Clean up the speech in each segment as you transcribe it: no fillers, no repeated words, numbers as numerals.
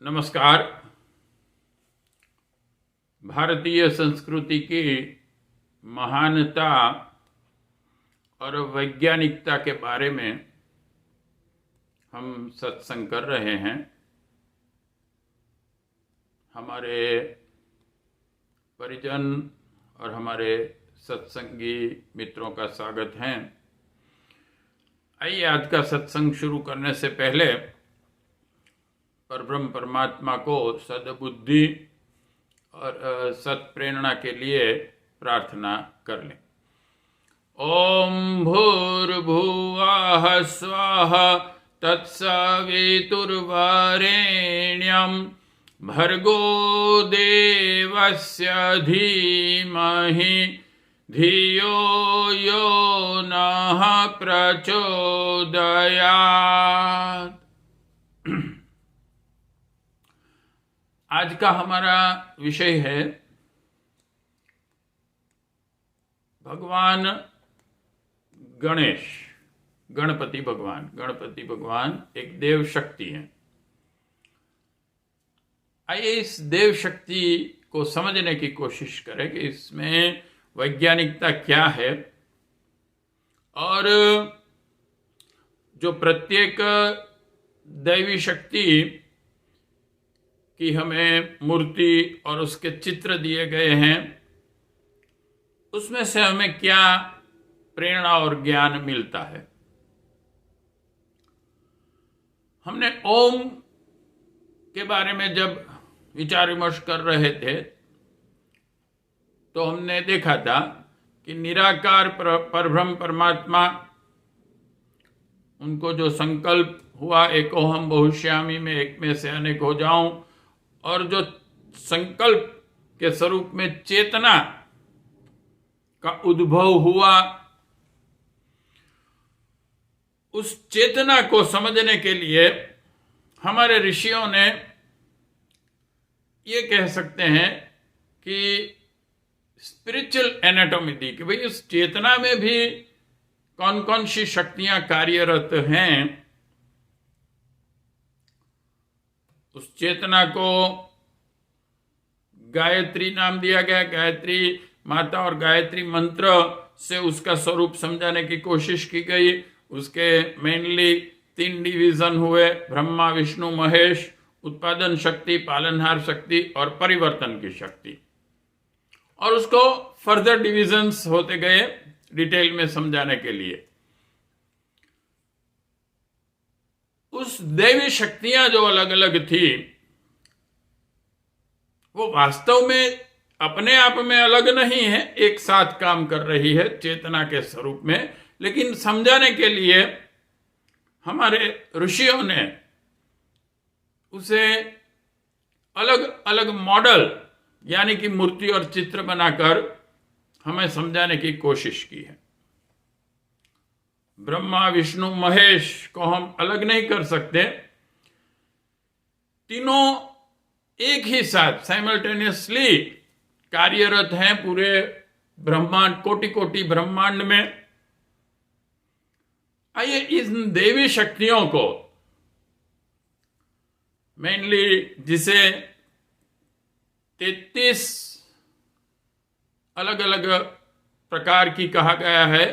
नमस्कार। भारतीय संस्कृति की महानता और वैज्ञानिकता के बारे में हम सत्संग कर रहे हैं। हमारे परिजन और हमारे सत्संगी मित्रों का स्वागत है। आइए आज का सत्संग शुरू करने से पहले परब्रह्म परमात्मा को सद्बुद्धि और सत्प्रेरणा के लिए प्रार्थना कर लें। ओम भूर्भुवः स्वः तत्सवितुर्वरेण्यं भर्गो देवस्य धीमहि धियो यो नः प्रचोदयात्। आज का हमारा विषय है भगवान गणेश, गणपति भगवान। गणपति भगवान एक देव शक्ति है। आइए इस देव शक्ति को समझने की कोशिश करें कि इसमें वैज्ञानिकता क्या है और जो प्रत्येक दैवी शक्ति कि हमें मूर्ति और उसके चित्र दिए गए हैं, उसमें से हमें क्या प्रेरणा और ज्ञान मिलता है। हमने ओम के बारे में जब विचार विमर्श कर रहे थे तो हमने देखा था कि निराकार परब्रह्म परमात्मा, उनको जो संकल्प हुआ एकोहम बहुश्यामी में एक में से अनेक हो जाऊं, और जो संकल्प के स्वरूप में चेतना का उद्भव हुआ, उस चेतना को समझने के लिए हमारे ऋषियों ने ये कह सकते हैं कि स्पिरिचुअल एनाटॉमी दी कि भाई उस चेतना में भी कौन कौन सी शक्तियां कार्यरत हैं। उस चेतना को गायत्री नाम दिया गया। गायत्री माता और गायत्री मंत्र से उसका स्वरूप समझाने की कोशिश की गई। उसके मेनली 3 डिवीजन हुए, ब्रह्मा विष्णु महेश, उत्पादन शक्ति, पालनहार शक्ति और परिवर्तन की शक्ति। और उसको फर्दर डिविजन्स होते गए डिटेल में समझाने के लिए। उस दैवी शक्तियां जो अलग अलग थी, वो वास्तव में अपने आप में अलग नहीं है, एक साथ काम कर रही है चेतना के स्वरूप में। लेकिन समझाने के लिए हमारे ऋषियों ने उसे अलग अलग मॉडल यानी कि मूर्ति और चित्र बनाकर हमें समझाने की कोशिश की है। ब्रह्मा विष्णु महेश को हम अलग नहीं कर सकते। तीनों एक ही साथ साइमल्टेनियसली कार्यरत हैं पूरे ब्रह्मांड, कोटि कोटि ब्रह्मांड में। आइए इन देवी शक्तियों को मेनली जिसे 33 अलग अलग प्रकार की कहा गया है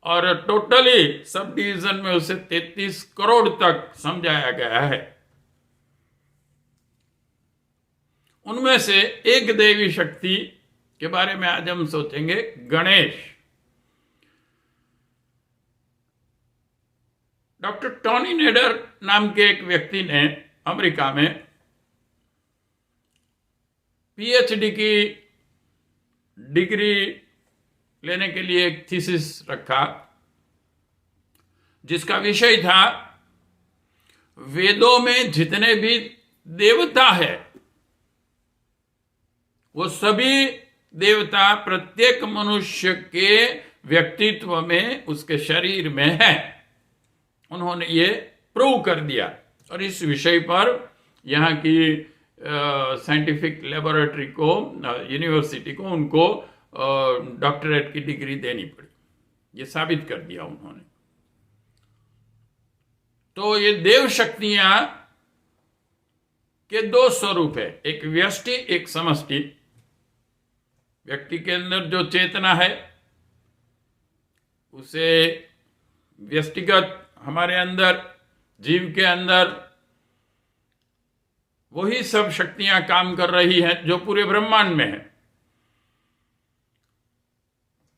और टोटली सब डिवीजन में उसे 33 करोड़ तक समझाया गया है। उनमें से एक देवी शक्ति के बारे में आज हम सोचेंगे, गणेश। डॉक्टर टॉनी नेडर नाम के एक व्यक्ति ने अमेरिका में पीएचडी की डिग्री लेने के लिए एक थीसिस रखा, जिसका विषय था वेदों में जितने भी देवता है वो सभी देवता प्रत्येक मनुष्य के व्यक्तित्व में, उसके शरीर में है। उन्होंने ये प्रूव कर दिया और इस विषय पर यहाँ की साइंटिफिक लेबोरेटरी को, यूनिवर्सिटी को, उनको डॉक्टरेट की डिग्री देनी पड़ी। ये साबित कर दिया उन्होंने। तो ये देव शक्तियां के दो स्वरूप है, एक व्यष्टि एक समष्टि। व्यक्ति के अंदर जो चेतना है उसे व्यष्टिगत हमारे अंदर, जीव के अंदर वही सब शक्तियां काम कर रही हैं जो पूरे ब्रह्मांड में है।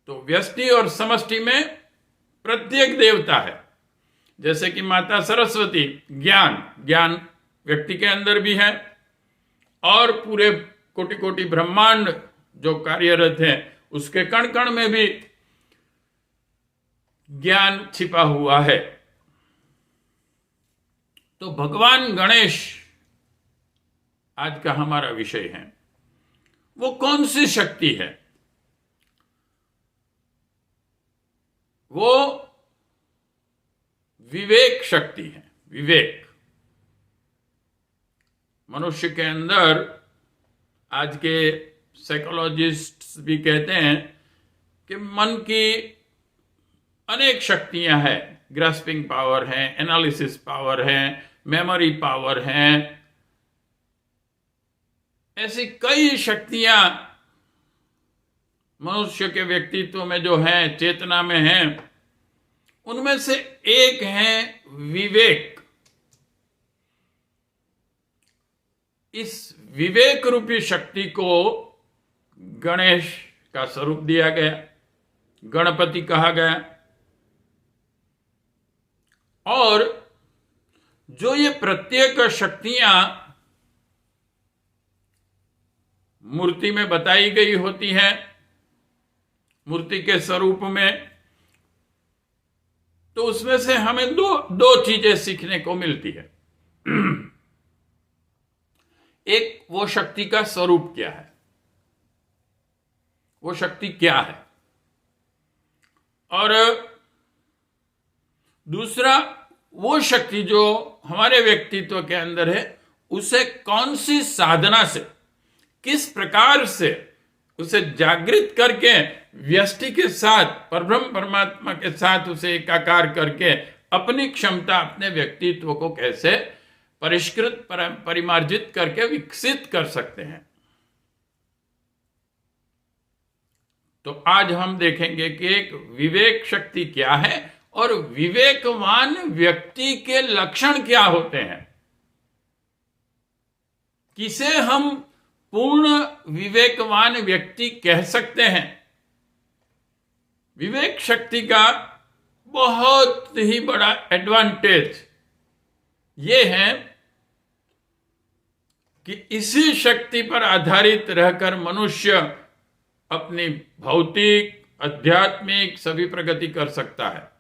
तो व्यष्टि और समष्टि में प्रत्येक देवता है। जैसे कि माता सरस्वती ज्ञान व्यक्ति के अंदर भी है, और पूरे कोटि कोटि ब्रह्मांड जो कार्यरत है उसके कण कण में भी ज्ञान छिपा हुआ है। तो भगवान गणेश आज का हमारा विषय है। वो कौन सी शक्ति है? वो विवेक शक्ति है। विवेक मनुष्य के अंदर, आज के साइकोलॉजिस्ट्स भी कहते हैं कि मन की अनेक शक्तियां हैं। ग्रास्पिंग पावर है, एनालिसिस पावर है, मेमोरी पावर है, ऐसी कई शक्तियां मनुष्य के व्यक्तित्व में जो है, चेतना में है। उनमें से एक है विवेक। इस विवेक रूपी शक्ति को गणेश का स्वरूप दिया गया, गणपति कहा गया। और जो ये प्रत्येक शक्तियां मूर्ति में बताई गई होती हैं, मूर्ति के स्वरूप में, तो उसमें से हमें दो चीजें सीखने को मिलती है। एक, वो शक्ति का स्वरूप क्या है, वो शक्ति क्या है, और दूसरा, वो शक्ति जो हमारे व्यक्तित्व के अंदर है उसे कौन सी साधना से, किस प्रकार से उसे जागृत करके व्यष्टि के साथ, परब्रह्म परमात्मा के साथ उसे एकाकार करके अपनी क्षमता, अपने व्यक्तित्व को कैसे परिष्कृत, परिमार्जित करके विकसित कर सकते हैं। तो आज हम देखेंगे कि एक विवेक शक्ति क्या है और विवेकवान व्यक्ति के लक्षण क्या होते हैं। किसे हम पूर्ण विवेकवान व्यक्ति कह सकते हैं। विवेक शक्ति का बहुत ही बड़ा एडवांटेज ये है कि इसी शक्ति पर आधारित रहकर मनुष्य अपनी भौतिक, आध्यात्मिक सभी प्रगति कर सकता है।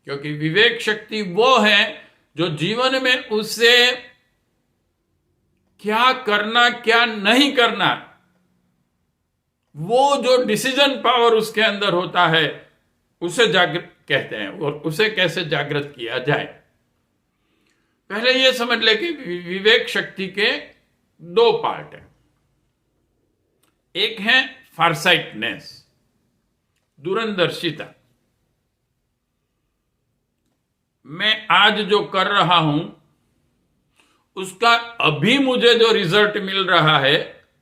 क्योंकि विवेक शक्ति वो है जो जीवन में उसे क्या करना क्या नहीं करना, वो जो डिसीजन पावर उसके अंदर होता है उसे जागृत कहते हैं। और उसे कैसे जागृत किया जाए, पहले यह समझ ले कि विवेक शक्ति के दो पार्ट हैं। एक है फारसाइटनेस, दूरंदर्शिता। मैं आज जो कर रहा हूं उसका अभी मुझे जो रिजल्ट मिल रहा है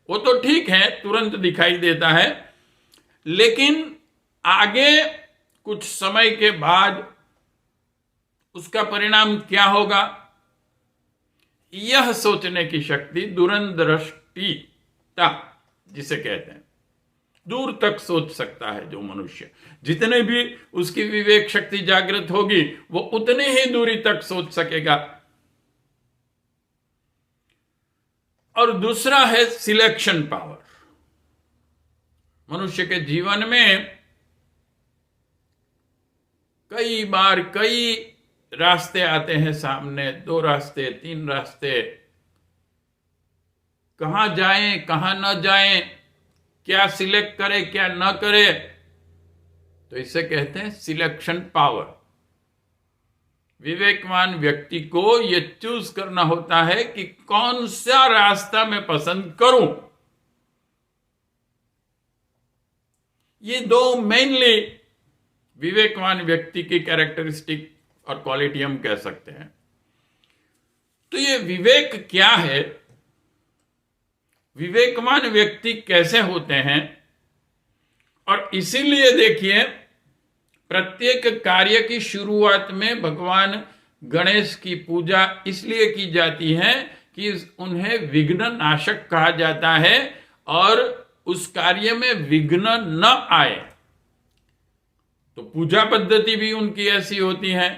वो तो ठीक है, तुरंत दिखाई देता है, लेकिन आगे कुछ समय के बाद उसका परिणाम क्या होगा, यह सोचने की शक्ति, दूरंदृष्टिता जिसे कहते हैं। दूर तक सोच सकता है जो मनुष्य, जितने भी उसकी विवेक शक्ति जागृत होगी वो उतने ही दूरी तक सोच सकेगा। और दूसरा है सिलेक्शन पावर। मनुष्य के जीवन में कई बार कई रास्ते आते हैं सामने, 2 रास्ते, 3 रास्ते, कहां जाएं कहां न जाएं, क्या सिलेक्ट करे क्या न करे, तो इसे कहते हैं सिलेक्शन पावर। विवेकवान व्यक्ति को यह चूज करना होता है कि कौन सा रास्ता मैं पसंद करूं। ये दो मेनली विवेकवान व्यक्ति की कैरेक्टरिस्टिक और क्वालिटी हम कह सकते हैं। तो ये विवेक क्या है विवेकवान व्यक्ति कैसे होते हैं। और इसीलिए देखिए, प्रत्येक कार्य की शुरुआत में भगवान गणेश की पूजा इसलिए की जाती है कि उन्हें विघ्न नाशक कहा जाता है और उस कार्य में विघ्न न आए। तो पूजा पद्धति भी उनकी ऐसी होती है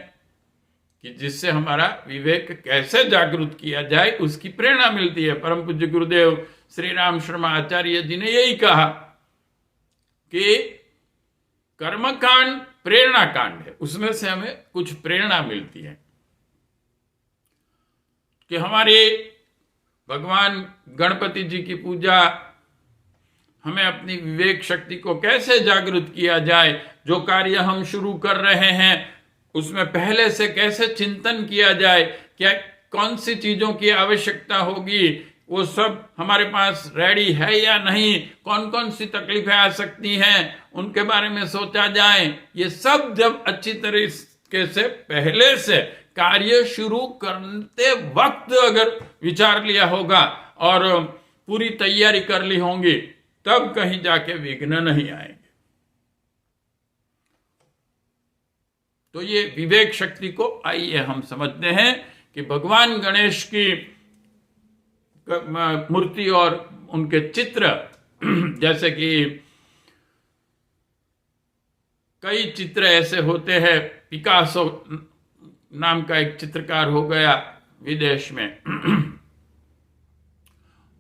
कि जिससे हमारा विवेक कैसे जागृत किया जाए उसकी प्रेरणा मिलती है। परम पूज्य गुरुदेव श्री राम शर्मा आचार्य जी ने यही कहा कि कर्मकांड प्रेरणा कांड है, उसमें से हमें कुछ प्रेरणा मिलती है कि हमारे भगवान गणपति जी की पूजा हमें अपनी विवेक शक्ति को कैसे जागृत किया जाए, जो कार्य हम शुरू कर रहे हैं उसमें पहले से कैसे चिंतन किया जाए, क्या कौन सी चीजों की आवश्यकता होगी, वो सब हमारे पास रेडी है या नहीं, कौन कौन सी तकलीफें आ सकती हैं उनके बारे में सोचा जाए। ये सब जब अच्छी तरीके से पहले से कार्य शुरू करते वक्त अगर विचार लिया होगा और पूरी तैयारी कर ली होंगी, तब कहीं जाके विघ्न नहीं आएंगे। तो ये विवेक शक्ति को आइए हम समझते हैं कि भगवान गणेश की मूर्ति और उनके चित्र, जैसे कि कई चित्र ऐसे होते हैं, पिकासो नाम का एक चित्रकार हो गया विदेश में,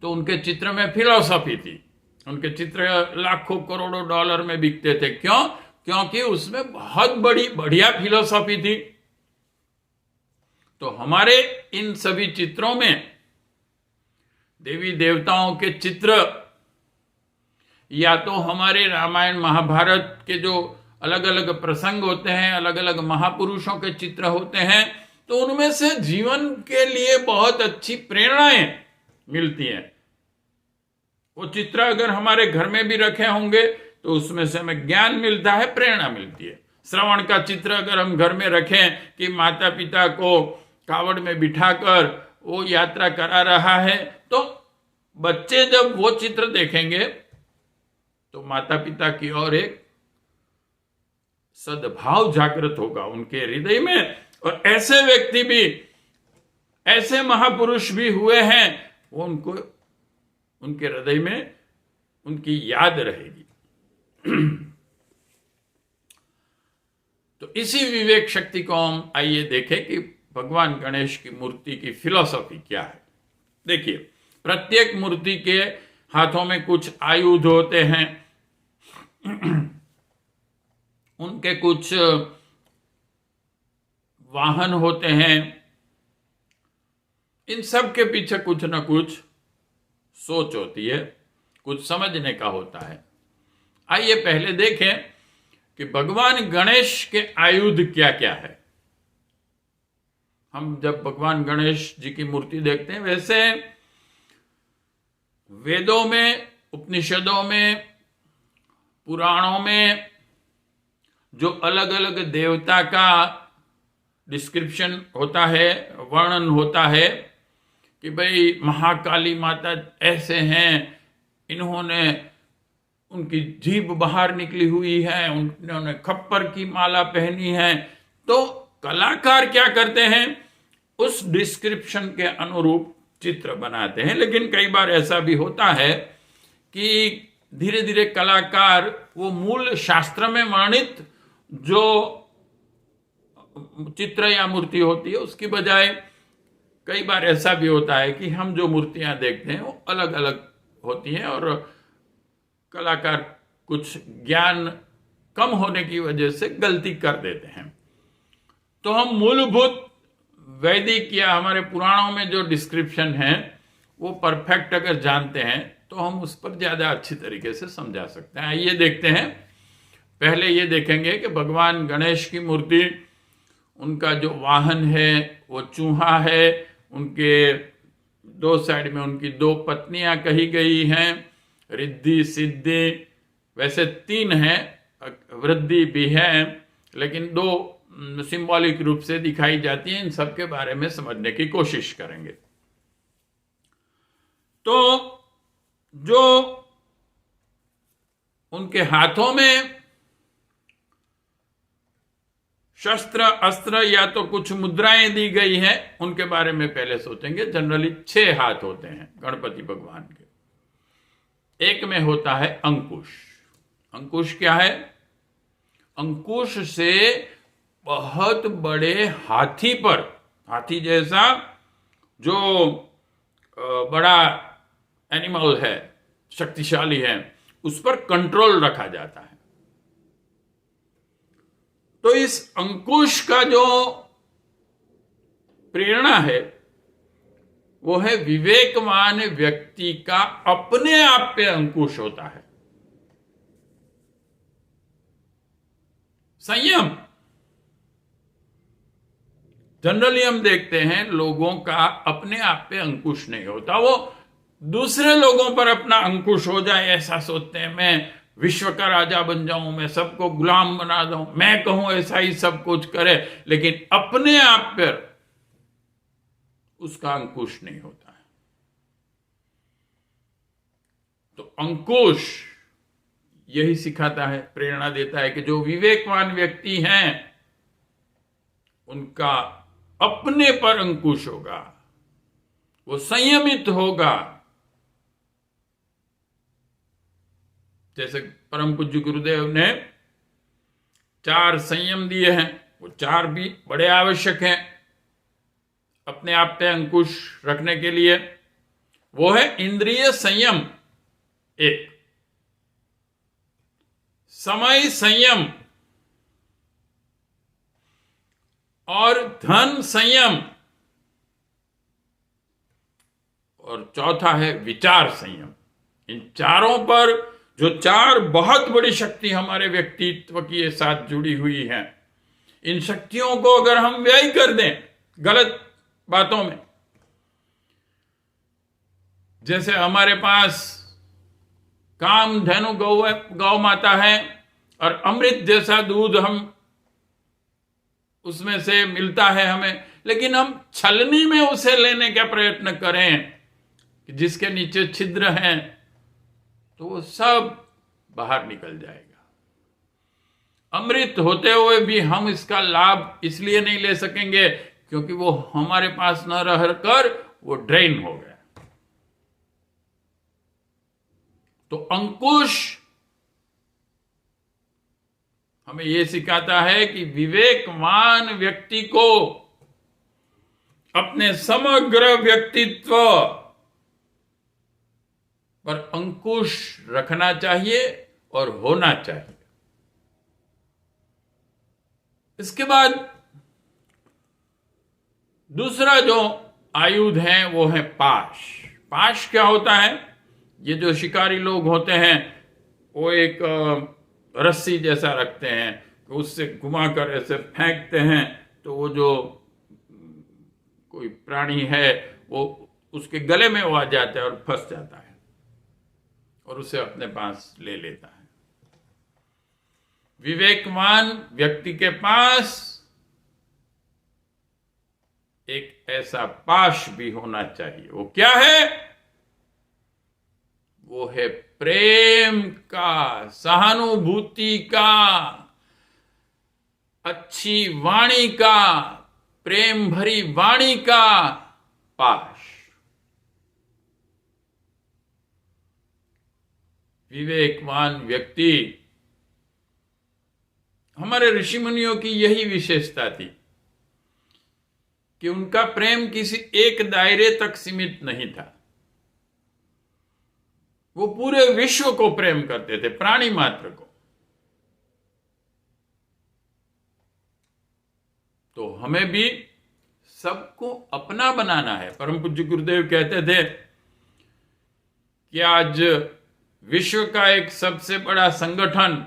तो उनके चित्र में फिलॉसफी थी। उनके चित्र लाखों करोड़ों डॉलर में बिकते थे। क्यों? क्योंकि उसमें बहुत बड़ी बढ़िया फिलॉसफी थी। तो हमारे इन सभी चित्रों में देवी देवताओं के चित्र, या तो हमारे रामायण महाभारत के जो अलग अलग प्रसंग होते हैं, अलग अलग महापुरुषों के चित्र होते हैं, तो उनमें से जीवन के लिए बहुत अच्छी प्रेरणाएं मिलती हैं। वो चित्र अगर हमारे घर में भी रखे होंगे तो उसमें से हमें ज्ञान मिलता है, प्रेरणा मिलती है। श्रवण का चित्र अगर हम घर में रखें कि माता पिता को कावड़ में बिठाकर वो यात्रा करा रहा है, तो बच्चे जब वो चित्र देखेंगे तो माता पिता की ओर एक सद्भाव जागृत होगा उनके हृदय में। और ऐसे व्यक्ति भी, ऐसे महापुरुष भी हुए हैं, वो उनको उनके हृदय में उनकी याद रहेगी। तो इसी विवेक शक्ति को हम आइए देखें कि भगवान गणेश की मूर्ति की फिलॉसफी क्या है। देखिए, प्रत्येक मूर्ति के हाथों में कुछ आयुध होते हैं, उनके कुछ वाहन होते हैं। इन सब के पीछे कुछ न कुछ सोच होती है, कुछ समझने का होता है। आइए पहले देखें कि भगवान गणेश के आयुध क्या क्या है। हम जब भगवान गणेश जी की मूर्ति देखते हैं, वैसे वेदों में, उपनिषदों में, पुराणों में जो अलग अलग देवता का डिस्क्रिप्शन होता है, वर्णन होता है कि भाई महाकाली माता ऐसे हैं, इन्होंने, उनकी जीभ बाहर निकली हुई है, उन्होंने खप्पर की माला पहनी है, तो कलाकार क्या करते हैं, उस डिस्क्रिप्शन के अनुरूप चित्र बनाते हैं। लेकिन कई बार ऐसा भी होता है कि धीरे धीरे कलाकार वो मूल शास्त्र में वर्णित जो चित्र या मूर्ति होती है उसकी बजाय, कई बार ऐसा भी होता है कि हम जो मूर्तियां देखते हैं वो अलग अलग होती हैं और कलाकार कुछ ज्ञान कम होने की वजह से गलती कर देते हैं। तो हम मूलभूत वैदिक या हमारे पुराणों में जो डिस्क्रिप्शन है वो परफेक्ट अगर जानते हैं तो हम उस पर ज़्यादा अच्छी तरीके से समझा सकते हैं। आइए देखते हैं। पहले ये देखेंगे कि भगवान गणेश की मूर्ति, उनका जो वाहन है वो चूहा है, उनके दो साइड में उनकी दो पत्नियां कही गई हैं, रिद्धि सिद्धि, वैसे तीन हैं, वृद्धि भी है, लेकिन दो सिंबॉलिक रूप से दिखाई जाती हैं। इन सब के बारे में समझने की कोशिश करेंगे। तो जो उनके हाथों में शस्त्र अस्त्र या तो कुछ मुद्राएं दी गई हैं, उनके बारे में पहले सोचेंगे। जनरली 6 हाथ होते हैं गणपति भगवान के। एक में होता है अंकुश। अंकुश क्या है? अंकुश से बहुत बड़े हाथी पर, हाथी जैसा जो बड़ा एनिमल है, शक्तिशाली है, उस पर कंट्रोल रखा जाता है। तो इस अंकुश का जो प्रेरणा है वो है विवेकवान व्यक्ति का अपने आप पे अंकुश होता है। संयम। जनरली हम देखते हैं लोगों का अपने आप पे अंकुश नहीं होता, वो दूसरे लोगों पर अपना अंकुश हो जाए ऐसा सोचते हैं। मैं विश्व का राजा बन जाऊं, मैं सबको गुलाम बना दूं, मैं कहूं ऐसा ही सब कुछ करे, लेकिन अपने आप पर उसका अंकुश नहीं होता है। तो अंकुश यही सिखाता है, प्रेरणा देता है कि जो विवेकवान व्यक्ति हैं उनका अपने पर अंकुश होगा, वो संयमित होगा। जैसे परम पूज्य गुरुदेव ने 4 संयम दिए हैं, वो 4 भी बड़े आवश्यक हैं अपने आप पे अंकुश रखने के लिए। वो है इंद्रिय संयम 1, समय संयम और धन संयम, और चौथा है विचार संयम। इन चारों पर जो 4 बहुत बड़ी शक्ति हमारे व्यक्तित्व के साथ जुड़ी हुई है, इन शक्तियों को अगर हम व्यय कर दें गलत बातों में, जैसे हमारे पास काम धनु गौ माता है और अमृत जैसा दूध हम उसमें से मिलता है हमें, लेकिन हम छलनी में उसे लेने का प्रयत्न करें कि जिसके नीचे छिद्र हैं, तो वो सब बाहर निकल जाएगा। अमृत होते हुए भी हम इसका लाभ इसलिए नहीं ले सकेंगे क्योंकि वो हमारे पास न रहकर वो ड्रेन हो गया। तो अंकुश हमें यह सिखाता है कि विवेकवान व्यक्ति को अपने समग्र व्यक्तित्व पर अंकुश रखना चाहिए और होना चाहिए। इसके बाद दूसरा जो आयुध है वो है पाश। पाश क्या होता है? ये जो शिकारी लोग होते हैं वो एक रस्सी जैसा रखते हैं, उससे घुमाकर ऐसे फेंकते हैं, तो वो जो कोई प्राणी है वो उसके गले में वो आ जाता है और फंस जाता है और उसे अपने पास ले लेता है। विवेकवान व्यक्ति के पास एक ऐसा पाश भी होना चाहिए। वो क्या है? वो है प्रेम का, सहानुभूति का, अच्छी वाणी का, प्रेम भरी वाणी का पाश। विवेकवान व्यक्ति, हमारे ऋषि मुनियों की यही विशेषता थी कि उनका प्रेम किसी एक दायरे तक सीमित नहीं था। वो पूरे विश्व को प्रेम करते थे, प्राणी मात्र को। तो हमें भी सबको अपना बनाना है। परम पूज्य गुरुदेव कहते थे कि आज विश्व का एक सबसे बड़ा संगठन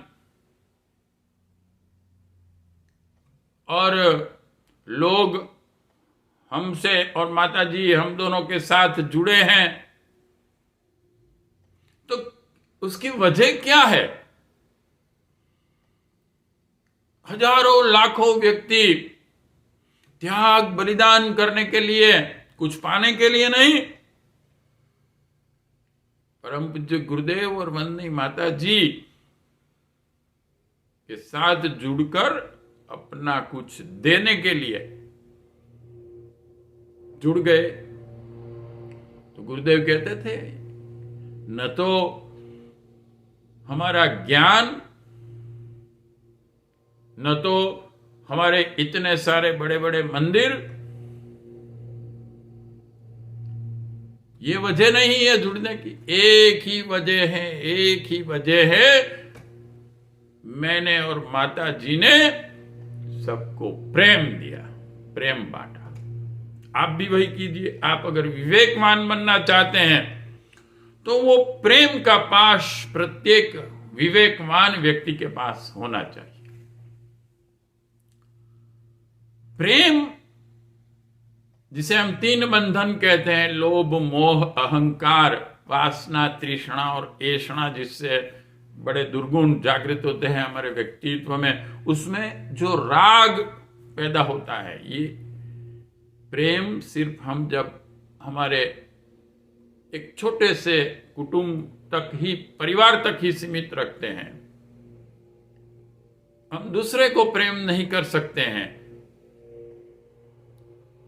और लोग हमसे और माता जी हम दोनों के साथ जुड़े हैं, तो उसकी वजह क्या है? हजारों लाखों व्यक्ति त्याग बलिदान करने के लिए, कुछ पाने के लिए नहीं, परम पूज्य गुरुदेव और वंदनीय माता जी के साथ जुड़कर अपना कुछ देने के लिए जुड़ गए। तो गुरुदेव कहते थे, न तो हमारा ज्ञान, न तो हमारे इतने सारे बड़े बड़े मंदिर, ये वजह नहीं है जुड़ने की। एक ही वजह है, एक ही वजह है, मैंने और माता जी ने सबको प्रेम दिया, प्रेम बांटा। आप भी वही कीजिए। आप अगर विवेकवान बनना चाहते हैं तो वो प्रेम का पाश प्रत्येक विवेकवान व्यक्ति के पास होना चाहिए। प्रेम, जिसे हम तीन बंधन कहते हैं, लोभ, मोह, अहंकार, वासना, तृष्णा और ऐषणा, जिससे बड़े दुर्गुण जागृत होते हैं हमारे व्यक्तित्व में, उसमें जो राग पैदा होता है, ये प्रेम सिर्फ हम जब हमारे एक छोटे से कुटुंब तक ही, परिवार तक ही सीमित रखते हैं, हम दूसरे को प्रेम नहीं कर सकते हैं।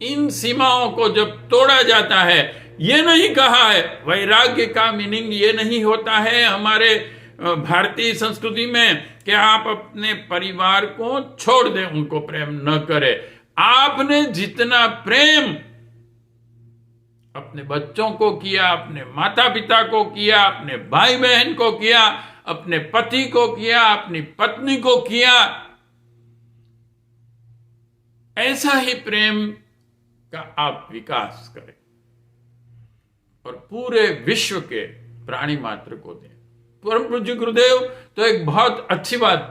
इन सीमाओं को जब तोड़ा जाता है, ये नहीं कहा है, वैराग्य का मीनिंग ये नहीं होता है हमारे भारतीय संस्कृति में कि आप अपने परिवार को छोड़ दें, उनको प्रेम न करें। आपने जितना प्रेम अपने बच्चों को किया, अपने माता पिता को किया, अपने भाई बहन को किया, अपने पति को किया, अपनी पत्नी को किया, ऐसा ही प्रेम का आप विकास करें और पूरे विश्व के प्राणी मात्र को दें। परम पूज्य गुरुदेव तो एक बहुत अच्छी बात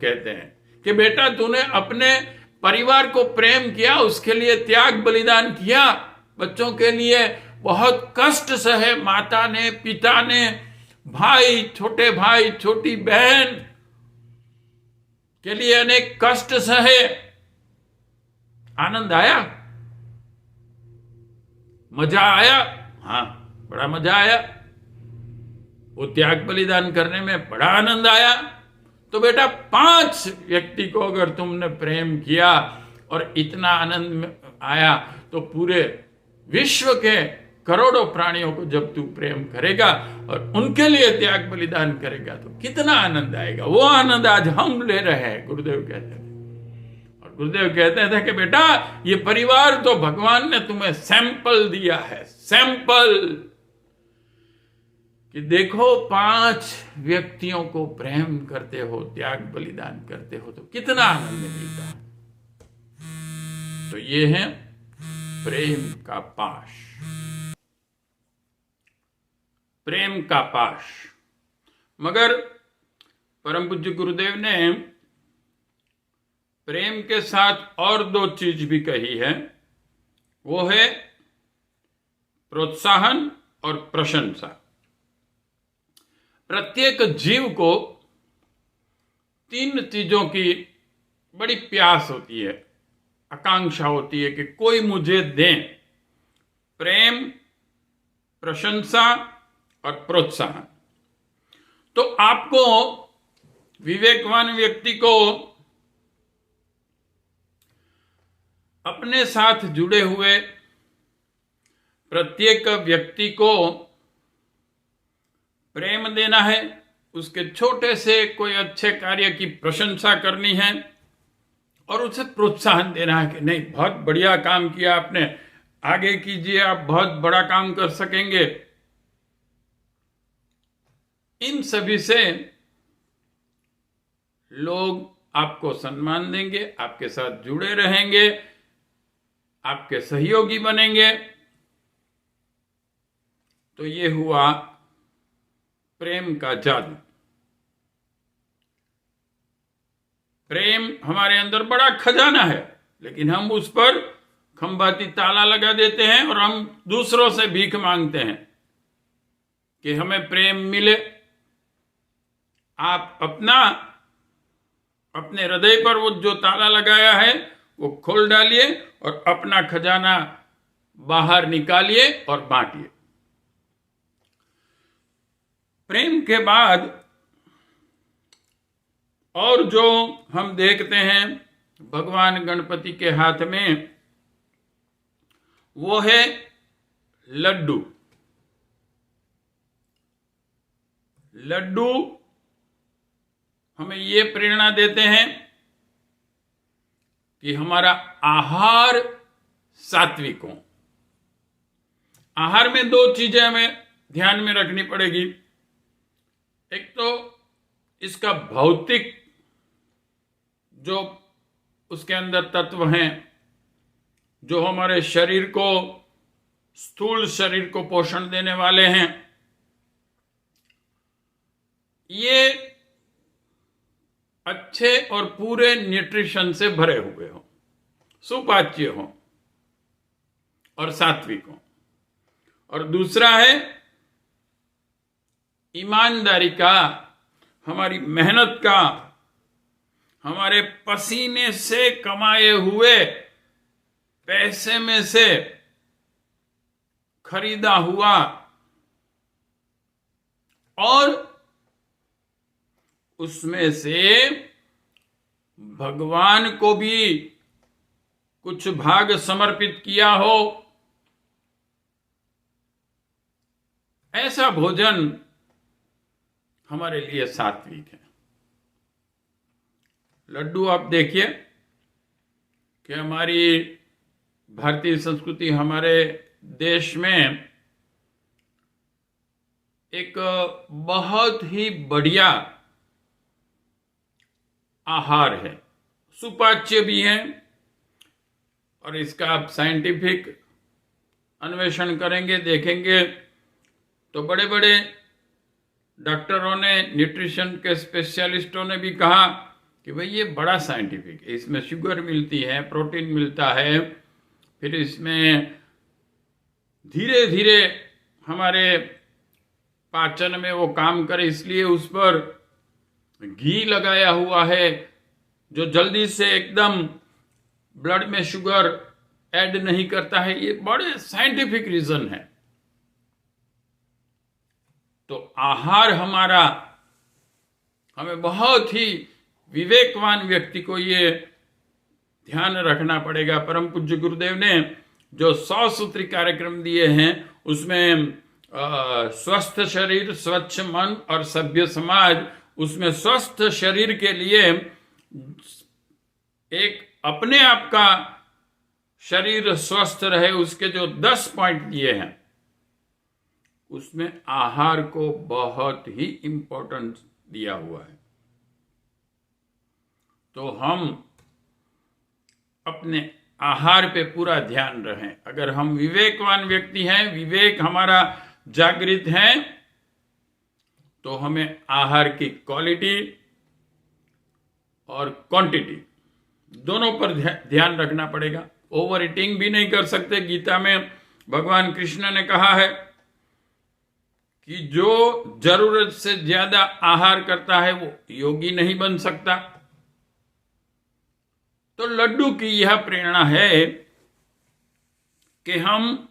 कहते हैं कि बेटा, तूने अपने परिवार को प्रेम किया, उसके लिए त्याग बलिदान किया, बच्चों के लिए बहुत कष्ट सहे, माता ने, पिता ने, भाई, छोटी बहन के लिए अनेक कष्ट सहे। आनंद आया, मजा आया? हाँ, बड़ा मजा आया। वो त्याग बलिदान करने में बड़ा आनंद आया। तो बेटा, 5 व्यक्ति को अगर तुमने प्रेम किया और इतना आनंद आया, तो पूरे विश्व के करोड़ों प्राणियों को जब तू प्रेम करेगा और उनके लिए त्याग बलिदान करेगा, तो कितना आनंद आएगा। वो आनंद आज हम ले रहे हैं, गुरुदेव कहते थे। और गुरुदेव कहते थे कि बेटा, ये परिवार तो भगवान ने तुम्हें सैंपल दिया है, सैंपल, कि देखो 5 व्यक्तियों को प्रेम करते हो, त्याग बलिदान करते हो, तो कितना आनंद मिलता है। तो ये है प्रेम का पाश, प्रेम का पाश। मगर परम पूज्य गुरुदेव ने प्रेम के साथ और 2 चीज भी कही है, वो है प्रोत्साहन और प्रशंसा। प्रत्येक जीव को 3 चीजों की बड़ी प्यास होती है, आकांक्षा होती है कि कोई मुझे दे। प्रेम, प्रशंसा और प्रोत्साहन। तो आपको, विवेकवान व्यक्ति को, अपने साथ जुड़े हुए प्रत्येक व्यक्ति को प्रेम देना है, उसके छोटे से कोई अच्छे कार्य की प्रशंसा करनी है और उसे प्रोत्साहन देना है कि नहीं, बहुत बढ़िया काम किया आपने, आगे कीजिए, आप बहुत बड़ा काम कर सकेंगे। इन सभी से लोग आपको सम्मान देंगे, आपके साथ जुड़े रहेंगे, आपके सहयोगी बनेंगे। तो ये हुआ प्रेम का जादू। प्रेम हमारे अंदर बड़ा खजाना है, लेकिन हम उस पर खंभाती ताला लगा देते हैं और हम दूसरों से भीख मांगते हैं कि हमें प्रेम मिले। आप अपने हृदय पर वो जो ताला लगाया है वो खोल डालिए और अपना खजाना बाहर निकालिए और बांटिए। प्रेम के बाद और जो हम देखते हैं भगवान गणपति के हाथ में, वो है लड्डू। लड्डू हमें ये प्रेरणा देते हैं कि हमारा आहार सात्विक हो। आहार में दो चीजें हमें ध्यान में रखनी पड़ेगी। एक तो इसका भौतिक जो उसके अंदर तत्व हैं, जो हमारे शरीर को, स्थूल शरीर को पोषण देने वाले हैं, ये अच्छे और पूरे न्यूट्रिशन से भरे हुए हो, सुपाच्य हो और सात्विक हो। और दूसरा है ईमानदारी का, हमारी मेहनत का, हमारे पसीने से कमाए हुए पैसे में से खरीदा हुआ, और उसमें से भगवान को भी कुछ भाग समर्पित किया हो, ऐसा भोजन हमारे लिए सात्विक है। लड्डू आप देखिए कि हमारी भारतीय संस्कृति, हमारे देश में एक बहुत ही बढ़िया आहार है, सुपाच्य भी है। और इसका आप साइंटिफिक अन्वेषण करेंगे, देखेंगे तो बड़े बड़े डॉक्टरों ने, न्यूट्रिशन के स्पेशलिस्टों ने भी कहा कि भाई ये बड़ा साइंटिफिक है, इसमें शुगर मिलती है, प्रोटीन मिलता है, फिर इसमें धीरे धीरे हमारे पाचन में वो काम करे, इसलिए उस पर घी लगाया हुआ है जो जल्दी से एकदम ब्लड में शुगर ऐड नहीं करता है। ये बड़े साइंटिफिक रीजन है। तो आहार हमारा, हमें बहुत ही विवेकवान व्यक्ति को ये ध्यान रखना पड़ेगा। परम पूज्य गुरुदेव ने जो 100 सूत्री कार्यक्रम दिए हैं, उसमें स्वस्थ शरीर, स्वच्छ मन और सभ्य समाज, उसमें स्वस्थ शरीर के लिए एक अपने आप का शरीर स्वस्थ रहे, उसके जो 10 पॉइंट दिए हैं, उसमें आहार को बहुत ही इंपॉर्टेंस दिया हुआ है। तो हम अपने आहार पे पूरा ध्यान रहें। अगर हम विवेकवान व्यक्ति हैं, विवेक हमारा जागृत है, तो हमें आहार की क्वालिटी और क्वांटिटी दोनों पर ध्यान रखना पड़ेगा। ओवर ईटिंग भी नहीं कर सकते। गीता में भगवान कृष्ण ने कहा है कि जो जरूरत से ज्यादा आहार करता है वो योगी नहीं बन सकता। तो लड्डू की यह प्रेरणा है कि हम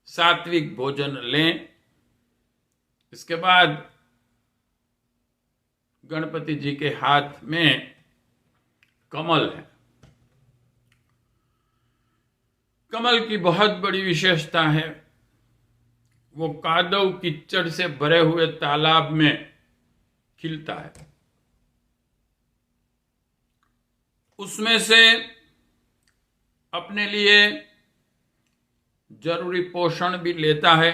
सात्विक भोजन लें। इसके बाद गणपति जी के हाथ में कमल है। कमल की बहुत बड़ी विशेषता है, वो कादव कीचड़ से भरे हुए तालाब में खिलता है, उसमें से अपने लिए जरूरी पोषण भी लेता है,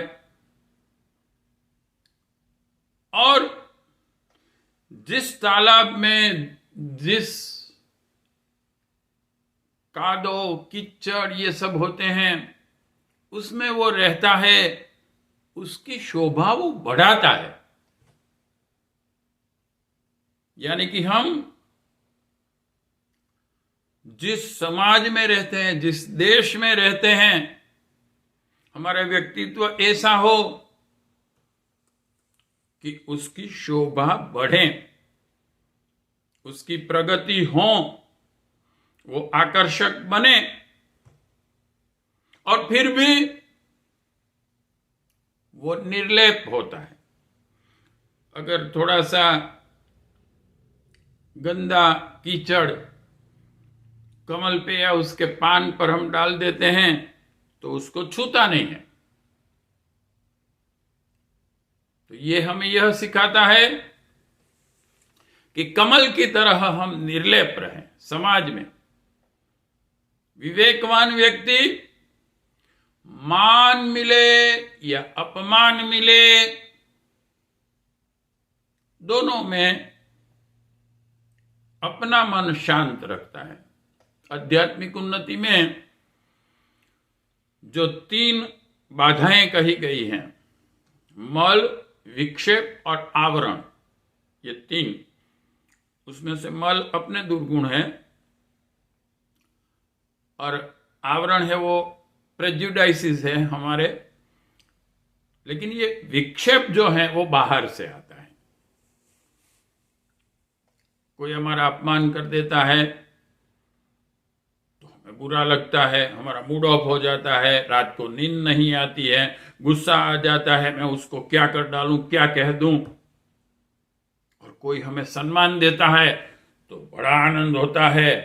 और जिस तालाब में जिस कादव कीचड़ ये सब होते हैं उसमें वो रहता है, उसकी शोभा वो बढ़ाता है। यानी कि हम जिस समाज में रहते हैं, जिस देश में रहते हैं, हमारा व्यक्तित्व ऐसा हो कि उसकी शोभा बढ़े, उसकी प्रगति हो, वो आकर्षक बने, और फिर भी वो निर्लेप होता है, अगर थोड़ा सा गंदा कीचड़ कमल पे या उसके पान पर हम डाल देते हैं तो उसको छूता नहीं है। तो ये हमें यह सिखाता है कि कमल की तरह हम निर्लेप रहें समाज में। विवेकवान व्यक्ति मान मिले या अपमान मिले, दोनों में अपना मन शांत रखता है। आध्यात्मिक उन्नति में जो 3 बाधाएं कही गई हैं, मल, विक्षेप और आवरण, ये 3, उसमें से मल अपने दुर्गुण है और आवरण है वो प्रेजुडाइसिस है हमारे, लेकिन ये विक्षेप जो है वो बाहर से आता है। कोई हमारा अपमान कर देता है तो हमें बुरा लगता है, हमारा मूड ऑफ हो जाता है, रात को नींद नहीं आती है, गुस्सा आ जाता है, मैं उसको क्या कर डालूं, क्या कह दूं। और कोई हमें सम्मान देता है तो बड़ा आनंद होता है,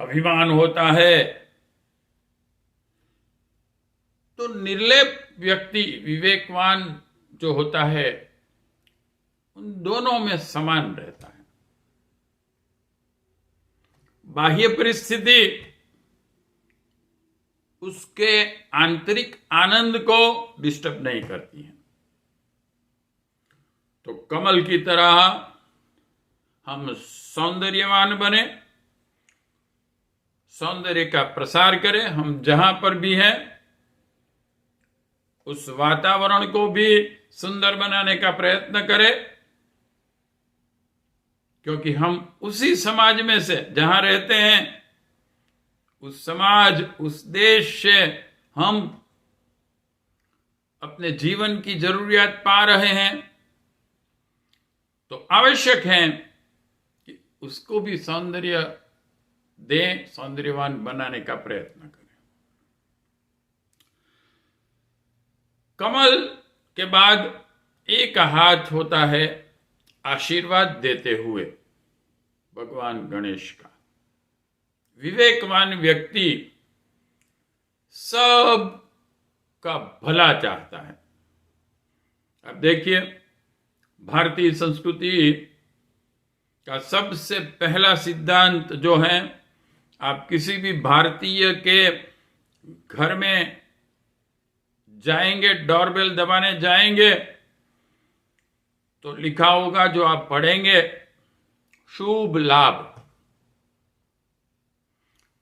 अभिमान होता है। तो निर्लेप व्यक्ति, विवेकवान जो होता है, उन दोनों में समान रहता है। बाह्य परिस्थिति उसके आंतरिक आनंद को डिस्टर्ब नहीं करती है। तो कमल की तरह हम सौंदर्यवान बने, सौंदर्य का प्रसार करें। हम जहां पर भी हैं उस वातावरण को भी सुंदर बनाने का प्रयत्न करें, क्योंकि हम उसी समाज में से जहां रहते हैं, उस समाज, उस देश से हम अपने जीवन की जरूरियात पा रहे हैं। तो आवश्यक है कि उसको भी सौंदर्य दें, सौंदर्यवान बनाने का प्रयत्न करें। कमल के बाद एक हाथ होता है आशीर्वाद देते हुए, भगवान गणेश का। विवेकवान व्यक्ति सब का भला चाहता है। अब देखिए, भारतीय संस्कृति का सबसे पहला सिद्धांत जो है, आप किसी भी भारतीय के घर में जाएंगे, डोरबेल दबाने जाएंगे तो लिखा होगा, जो आप पढ़ेंगे, शुभ लाभ।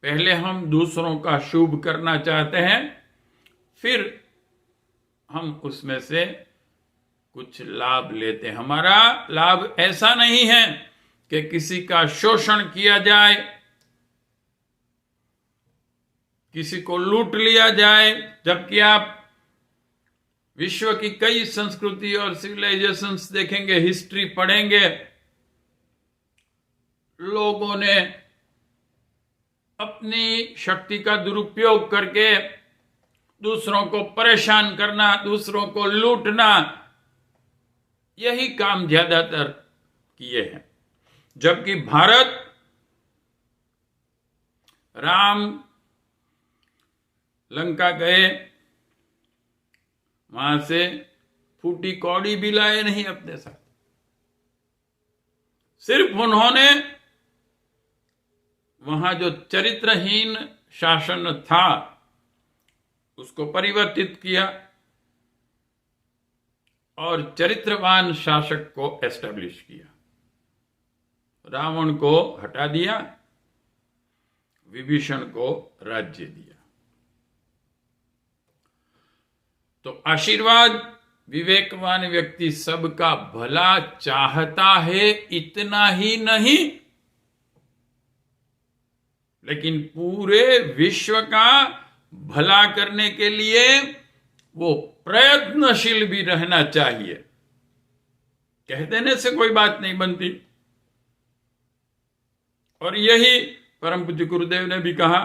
पहले हम दूसरों का शुभ करना चाहते हैं, फिर हम उसमें से कुछ लाभ लेते हैं। हमारा लाभ ऐसा नहीं है कि किसी का शोषण किया जाए, किसी को लूट लिया जाए। जबकि आप विश्व की कई संस्कृति और सिविलाइजेशंस देखेंगे, हिस्ट्री पढ़ेंगे, लोगों ने अपनी शक्ति का दुरुपयोग करके दूसरों को परेशान करना, दूसरों को लूटना, यही काम ज्यादातर किए हैं। जबकि भारत, राम लंका गए, वहां से फूटी कौड़ी भी लाए नहीं अपने साथ। सिर्फ उन्होंने वहां जो चरित्रहीन शासन था उसको परिवर्तित किया और चरित्रवान शासक को एस्टेब्लिश किया। रावण को हटा दिया, विभीषण को राज्य दिया। तो आशीर्वाद, विवेकवान व्यक्ति सबका भला चाहता है, इतना ही नहीं, लेकिन पूरे विश्व का भला करने के लिए वो प्रयत्नशील भी रहना चाहिए। कह देने से कोई बात नहीं बनती। और यही परम पूज्य गुरुदेव ने भी कहा,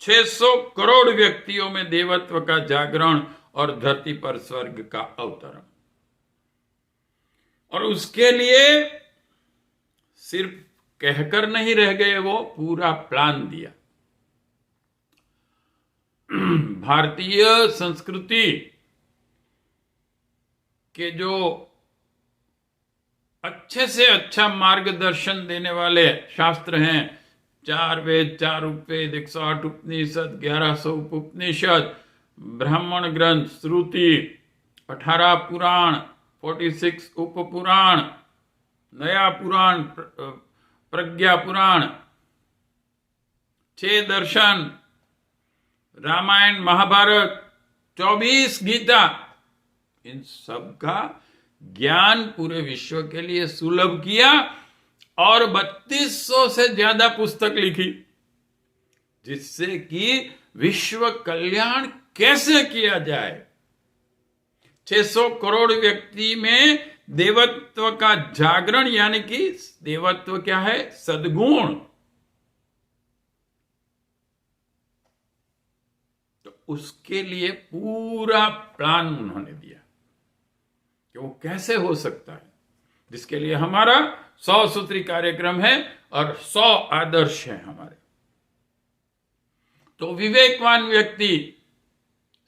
600 करोड़ व्यक्तियों में देवत्व का जागरण और धरती पर स्वर्ग का अवतरण। और उसके लिए सिर्फ कहकर नहीं रह गए, वो पूरा प्लान दिया। भारतीय संस्कृति के जो अच्छे से अच्छा मार्गदर्शन देने वाले शास्त्र हैं, 4 वेद, 4 उपवेद, 108 उपनिषद, 1100 उपनिषद, ब्राह्मण ग्रंथ, श्रुति, 18 पुराण, 46 उपपुराण, नया पुराण, प्रज्ञा पुराण, 6 दर्शन, रामायण, महाभारत, 24 गीता, इन सब का ज्ञान पूरे विश्व के लिए सुलभ किया और 3200 से ज्यादा पुस्तक लिखी, जिससे कि विश्व कल्याण कैसे किया जाए। 600 करोड़ व्यक्ति में देवत्व का जागरण, यानी कि देवत्व क्या है? सद्गुण। तो उसके लिए पूरा प्लान उन्होंने दिया कि वो कैसे हो सकता है, जिसके लिए हमारा 100 सूत्री कार्यक्रम है और 100 आदर्श है हमारे। तो विवेकवान व्यक्ति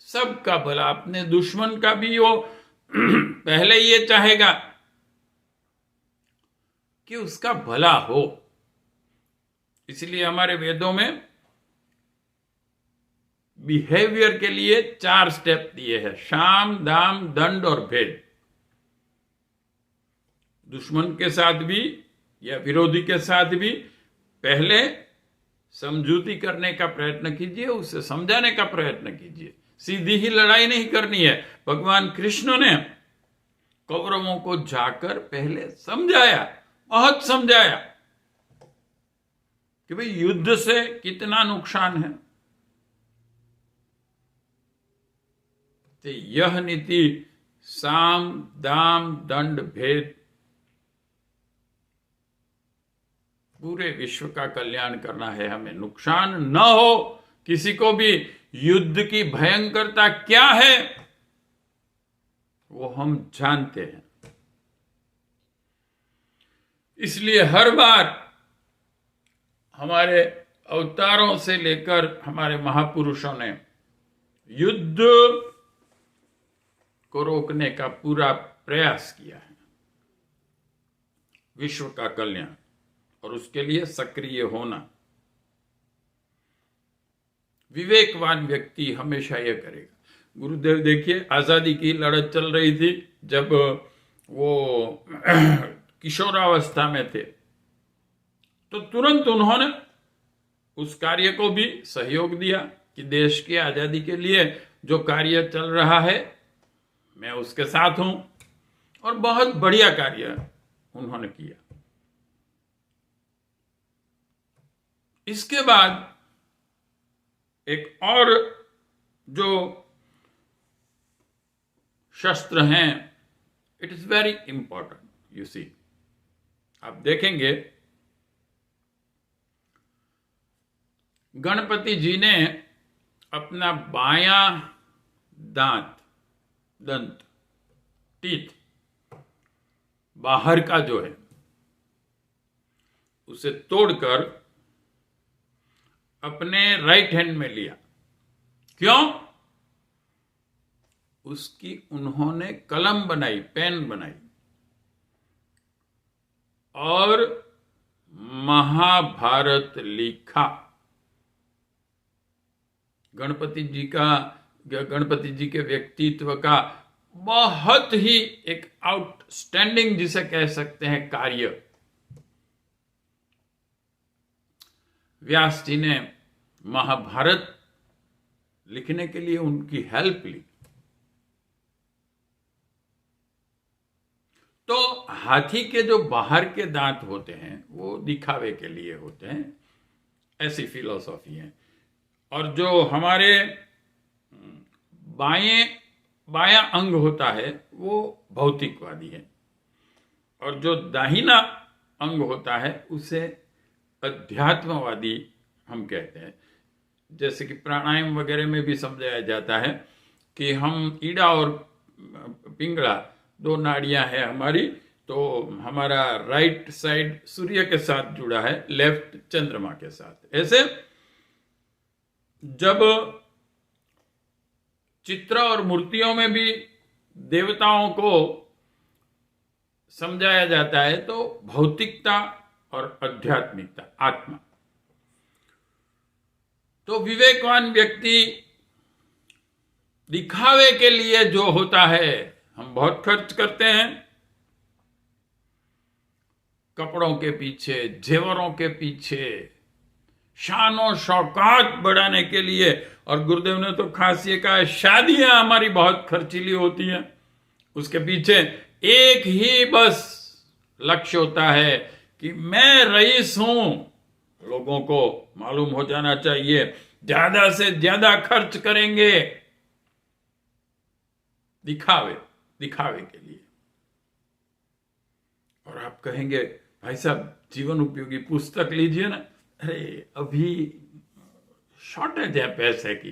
सबका भला, अपने दुश्मन का भी वो पहले ये चाहेगा कि उसका भला हो। इसलिए हमारे वेदों में बिहेवियर के लिए 4 स्टेप दिए हैं: शाम, दाम, दंड और भेद। दुश्मन के साथ भी या विरोधी के साथ भी पहले समझौती करने का प्रयत्न कीजिए, उसे समझाने का प्रयत्न कीजिए। सीधी ही लड़ाई नहीं करनी है। भगवान कृष्ण ने कौरवों को जाकर पहले समझाया, बहुत समझाया कि भाई युद्ध से कितना नुकसान है। तो यह नीति साम, दाम, दंड, भेद पूरे विश्व का कल्याण करना है। हमें नुकसान न हो किसी को भी। युद्ध की भयंकरता क्या है वो हम जानते हैं। इसलिए हर बार हमारे अवतारों से लेकर हमारे महापुरुषों ने युद्ध को रोकने का पूरा प्रयास किया है, विश्व का कल्याण, और उसके लिए सक्रिय होना। विवेकवान व्यक्ति हमेशा यह करेगा। गुरुदेव देखिए, आजादी की लड़ाई चल रही थी, जब वो किशोरावस्था में थे, तो तुरंत उन्होंने उस कार्य को भी सहयोग दिया कि देश की आजादी के लिए जो कार्य चल रहा है मैं उसके साथ हूं, और बहुत बढ़िया कार्य उन्होंने किया। इसके बाद एक और जो शस्त्र हैं, it is very important. You see, आप देखेंगे गणपति जी ने अपना बायां दंत, टीथ, बाहर का जो है उसे तोड़कर अपने राइट हैंड में लिया। क्यों? उसकी उन्होंने कलम बनाई, पेन बनाई, और महाभारत लिखा। गणपति जी के व्यक्तित्व का बहुत ही एक आउटस्टैंडिंग, जिसे कह सकते हैं, कार्य व्यास जी ने महाभारत लिखने के लिए उनकी हेल्प ली। तो हाथी के जो बाहर के दांत होते हैं वो दिखावे के लिए होते हैं, ऐसी फिलॉसफी है। और जो हमारे बायां अंग होता है वो भौतिकवादी है, और जो दाहिना अंग होता है उसे अध्यात्मवादी हम कहते हैं। जैसे कि प्राणायाम वगैरह में भी समझाया जाता है कि हम ईड़ा और पिंगला, 2 नाड़ियां हैं हमारी, तो हमारा राइट साइड सूर्य के साथ जुड़ा है, लेफ्ट चंद्रमा के साथ। ऐसे जब चित्र और मूर्तियों में भी देवताओं को समझाया जाता है तो भौतिकता और आध्यात्मिकता, आत्मा। तो विवेकवान व्यक्ति दिखावे के लिए जो होता है, हम बहुत खर्च करते हैं कपड़ों के पीछे, जेवरों के पीछे, शान शौकात बढ़ाने के लिए। और गुरुदेव ने तो खास ये कहा, शादियां हमारी बहुत खर्चीली होती हैं, उसके पीछे एक ही बस लक्ष्य होता है कि मैं रईस हूं, लोगों को मालूम हो जाना चाहिए, ज्यादा से ज्यादा खर्च करेंगे दिखावे के लिए। और आप कहेंगे भाई साहब जीवन उपयोगी पुस्तक लीजिए ना। अरे अभी शॉर्टेज है पैसे की।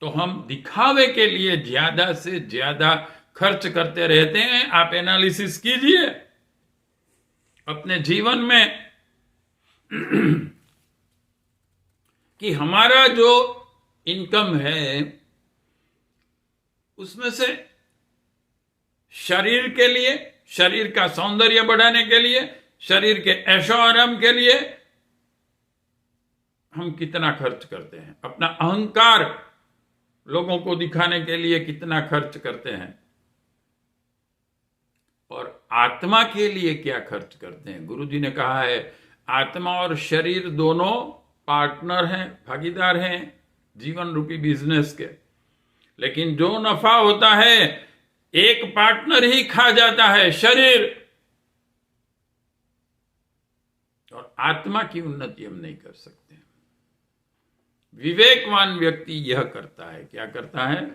तो हम दिखावे के लिए ज्यादा से ज्यादा खर्च करते रहते हैं। आप एनालिसिस कीजिए अपने जीवन में कि हमारा जो इनकम है उसमें से शरीर के लिए, शरीर का सौंदर्य बढ़ाने के लिए, शरीर के ऐशो आराम के लिए हम कितना खर्च करते हैं। अपना अहंकार लोगों को दिखाने के लिए कितना खर्च करते हैं, और आत्मा के लिए क्या खर्च करते हैं। गुरु जी ने कहा है आत्मा और शरीर दोनों पार्टनर हैं, भागीदार हैं जीवन रूपी बिजनेस के। लेकिन जो नफा होता है एक पार्टनर ही खा जाता है, शरीर। और आत्मा की उन्नति हम नहीं कर सकते। विवेकवान व्यक्ति यह करता है, क्या करता है,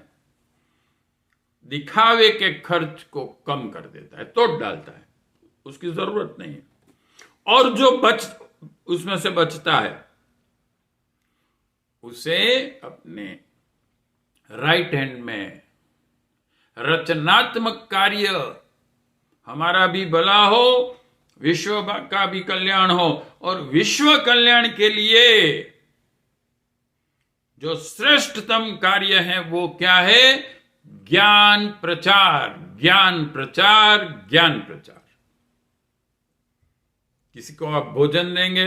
दिखावे के खर्च को कम कर देता है, तोड़ डालता है, उसकी जरूरत नहीं है। और जो उसमें से बचता है उसे अपने राइट हैंड में रचनात्मक कार्य, हमारा भी भला हो, विश्व का भी कल्याण हो। और विश्व कल्याण के लिए जो श्रेष्ठतम कार्य है वो क्या है, ज्ञान प्रचार, ज्ञान प्रचार, ज्ञान प्रचार। किसी को आप भोजन देंगे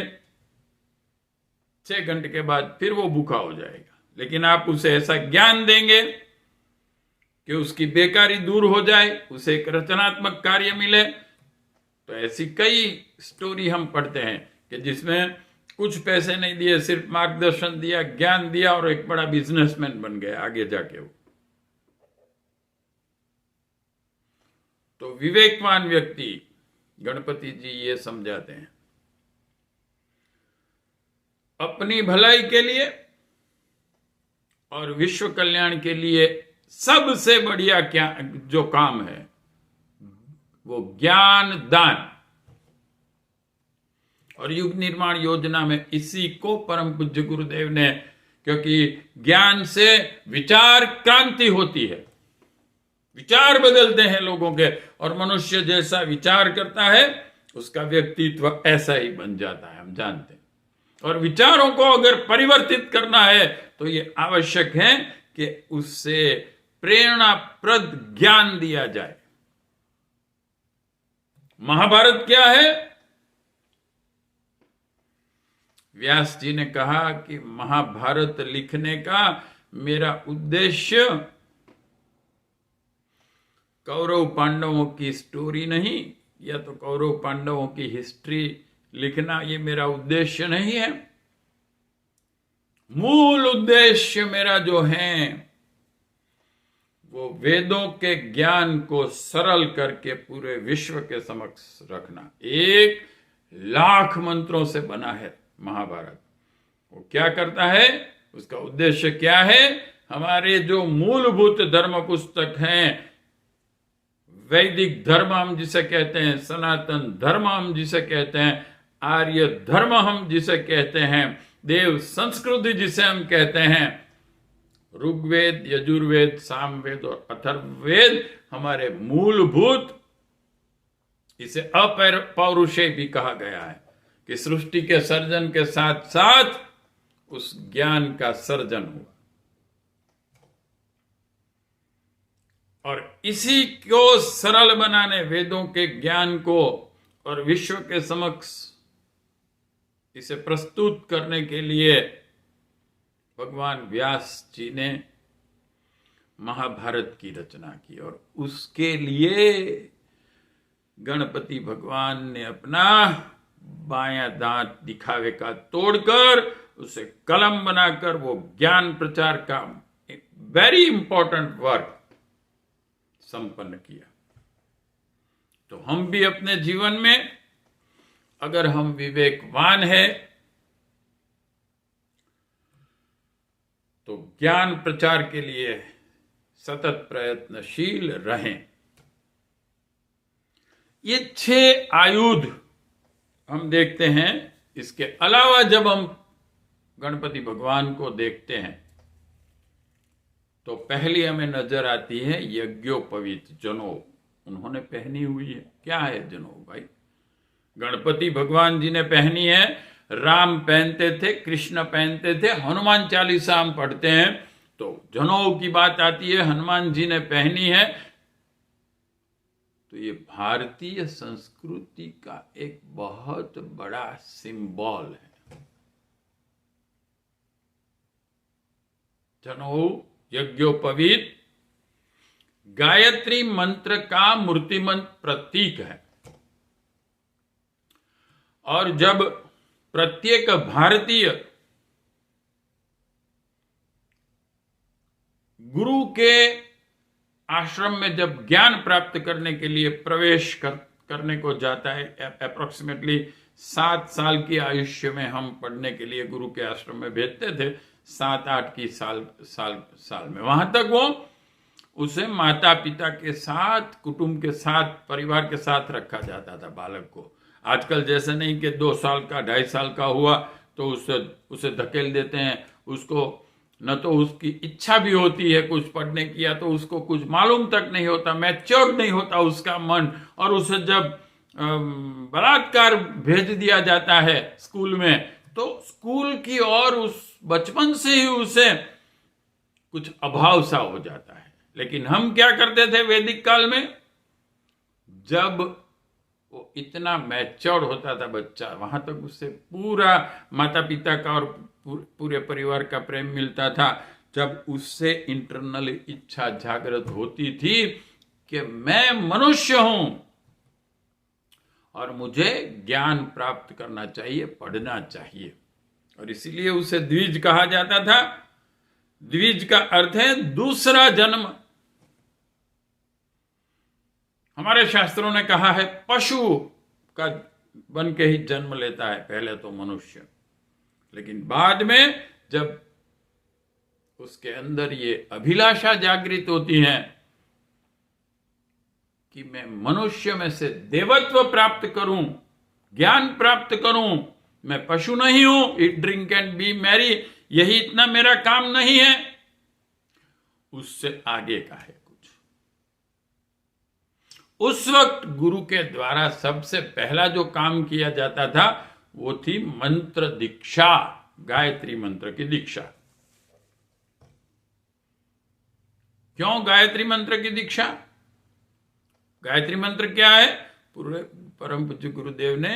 6 घंटे के बाद फिर वो भूखा हो जाएगा, लेकिन आप उसे ऐसा ज्ञान देंगे कि उसकी बेकारी दूर हो जाए, उसे एक रचनात्मक कार्य मिले। तो ऐसी कई स्टोरी हम पढ़ते हैं कि जिसमें कुछ पैसे नहीं दिए, सिर्फ मार्गदर्शन दिया, ज्ञान दिया और एक बड़ा बिजनेसमैन बन गया आगे जाके वो। तो विवेकवान व्यक्ति, गणपति जी ये समझाते हैं, अपनी भलाई के लिए और विश्व कल्याण के लिए सबसे बढ़िया क्या जो काम है वो ज्ञान दान। और युग निर्माण योजना में इसी को परम पूज्य गुरुदेव ने, क्योंकि ज्ञान से विचार क्रांति होती है, विचार बदलते हैं लोगों के, और मनुष्य जैसा विचार करता है उसका व्यक्तित्व ऐसा ही बन जाता है, हम जानते हैं। और विचारों को अगर परिवर्तित करना है तो ये आवश्यक है कि उससे प्रेरणाप्रद ज्ञान दिया जाए। महाभारत क्या है? व्यास जी ने कहा कि महाभारत लिखने का मेरा उद्देश्य कौरव पांडवों की स्टोरी नहीं, या तो कौरव पांडवों की हिस्ट्री लिखना, ये मेरा उद्देश्य नहीं है। मूल उद्देश्य मेरा जो है वो वेदों के ज्ञान को सरल करके पूरे विश्व के समक्ष रखना। 1,00,000 मंत्रों से बना है महाभारत। वो क्या करता है, उसका उद्देश्य क्या है, हमारे जो मूलभूत धर्म पुस्तक हैं, वैदिक धर्म हम जिसे कहते हैं, सनातन धर्म हम जिसे कहते हैं, आर्य धर्म हम जिसे कहते हैं, देव संस्कृति जिसे हम कहते हैं, ऋग्वेद, यजुर्वेद, सामवेद और अथर्ववेद हमारे मूलभूत, इसे अपौरुषेय भी कहा गया है कि सृष्टि के सर्जन के साथ साथ उस ज्ञान का सर्जन हुआ। और इसी को सरल बनाने, वेदों के ज्ञान को और विश्व के समक्ष इसे प्रस्तुत करने के लिए भगवान व्यास जी ने महाभारत की रचना की। और उसके लिए गणपति भगवान ने अपना बायां दांत दिखावे का तोड़कर उसे कलम बनाकर वो ज्ञान प्रचार का वेरी इंपॉर्टेंट वर्क संपन्न किया। तो हम भी अपने जीवन में, अगर हम विवेकवान हैं, तो ज्ञान प्रचार के लिए सतत प्रयत्नशील रहें। ये 6 आयुध हम देखते हैं। इसके अलावा जब हम गणपति भगवान को देखते हैं तो पहली हमें नजर आती है यज्ञोपवीत, जनेऊ उन्होंने पहनी हुई है। क्या है जनेऊ भाई? गणपति भगवान जी ने पहनी है, राम पहनते थे, कृष्ण पहनते थे, हनुमान चालीसा हम पढ़ते हैं तो जनेऊ की बात आती है, हनुमान जी ने पहनी है। तो ये भारतीय संस्कृति का एक बहुत बड़ा सिंबल है। जनेऊ यज्ञोपवीत गायत्री मंत्र का मूर्तिमंत प्रतीक है। और जब प्रत्येक भारतीय गुरु के आश्रम में जब ज्ञान प्राप्त करने के लिए प्रवेश करने को जाता है, अप्रोक्सीमेटली 7 साल की आयुष्य में हम पढ़ने के लिए गुरु के आश्रम में भेजते थे, 7-8 की साल में, वहां तक वो उसे माता पिता के साथ, कुटुंब के साथ, परिवार के साथ रखा जाता था बालक को। आजकल जैसे नहीं कि 2 साल का, 2.5 साल का हुआ तो उसे धकेल देते हैं। उसको न तो उसकी इच्छा भी होती है कुछ पढ़ने की, या तो उसको कुछ मालूम तक नहीं होता, मैच्योर नहीं होता उसका मन, और उसे जब बलात्कार भेज दिया जाता है स्कूल में, तो स्कूल की और उस बचपन से ही उसे कुछ अभाव सा हो जाता है। लेकिन हम क्या करते थे वैदिक काल में? जब वो इतना मैच्योर होता था बच्चा, वहां तक उससे पूरा माता पिता का और पूरे परिवार का प्रेम मिलता था। जब उससे इंटरनल इच्छा जागृत होती थी कि मैं मनुष्य हूं और मुझे ज्ञान प्राप्त करना चाहिए, पढ़ना चाहिए, और इसीलिए उसे द्विज कहा जाता था। द्विज का अर्थ है दूसरा जन्म। हमारे शास्त्रों ने कहा है पशु का बन के ही जन्म लेता है पहले तो मनुष्य, लेकिन बाद में जब उसके अंदर ये अभिलाषा जागृत होती है कि मैं मनुष्य में से देवत्व प्राप्त करूं, ज्ञान प्राप्त करूं, मैं पशु नहीं हूं, eat drink and B Mary, यही इतना मेरा काम नहीं है, उससे आगे का है कुछ। उस वक्त गुरु के द्वारा सबसे पहला जो काम किया जाता था वो थी मंत्र दीक्षा, गायत्री मंत्र की दीक्षा। क्यों गायत्री मंत्र की दीक्षा? गायत्री मंत्र क्या है? पूरे परम पूज्य गुरुदेव ने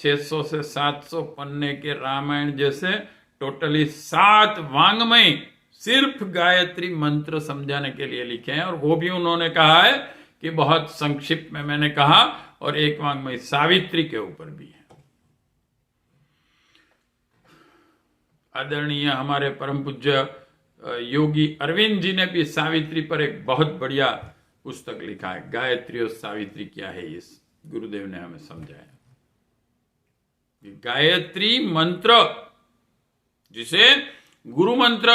600 से 700 पन्ने के रामायण जैसे टोटली 7 वांग्मय सिर्फ गायत्री मंत्र समझाने के लिए लिखे हैं, और वो भी उन्होंने कहा है कि बहुत संक्षिप्त में मैंने कहा, और एक वांग्मय सावित्री के ऊपर भी है। आदरणीय हमारे परम पूज्य योगी अरविंद जी ने भी सावित्री पर एक बहुत बढ़िया पुस्तक लिखा है, गायत्री और सावित्री क्या है, इस गुरुदेव ने हमें समझाया। गायत्री मंत्र, जिसे गुरु मंत्र,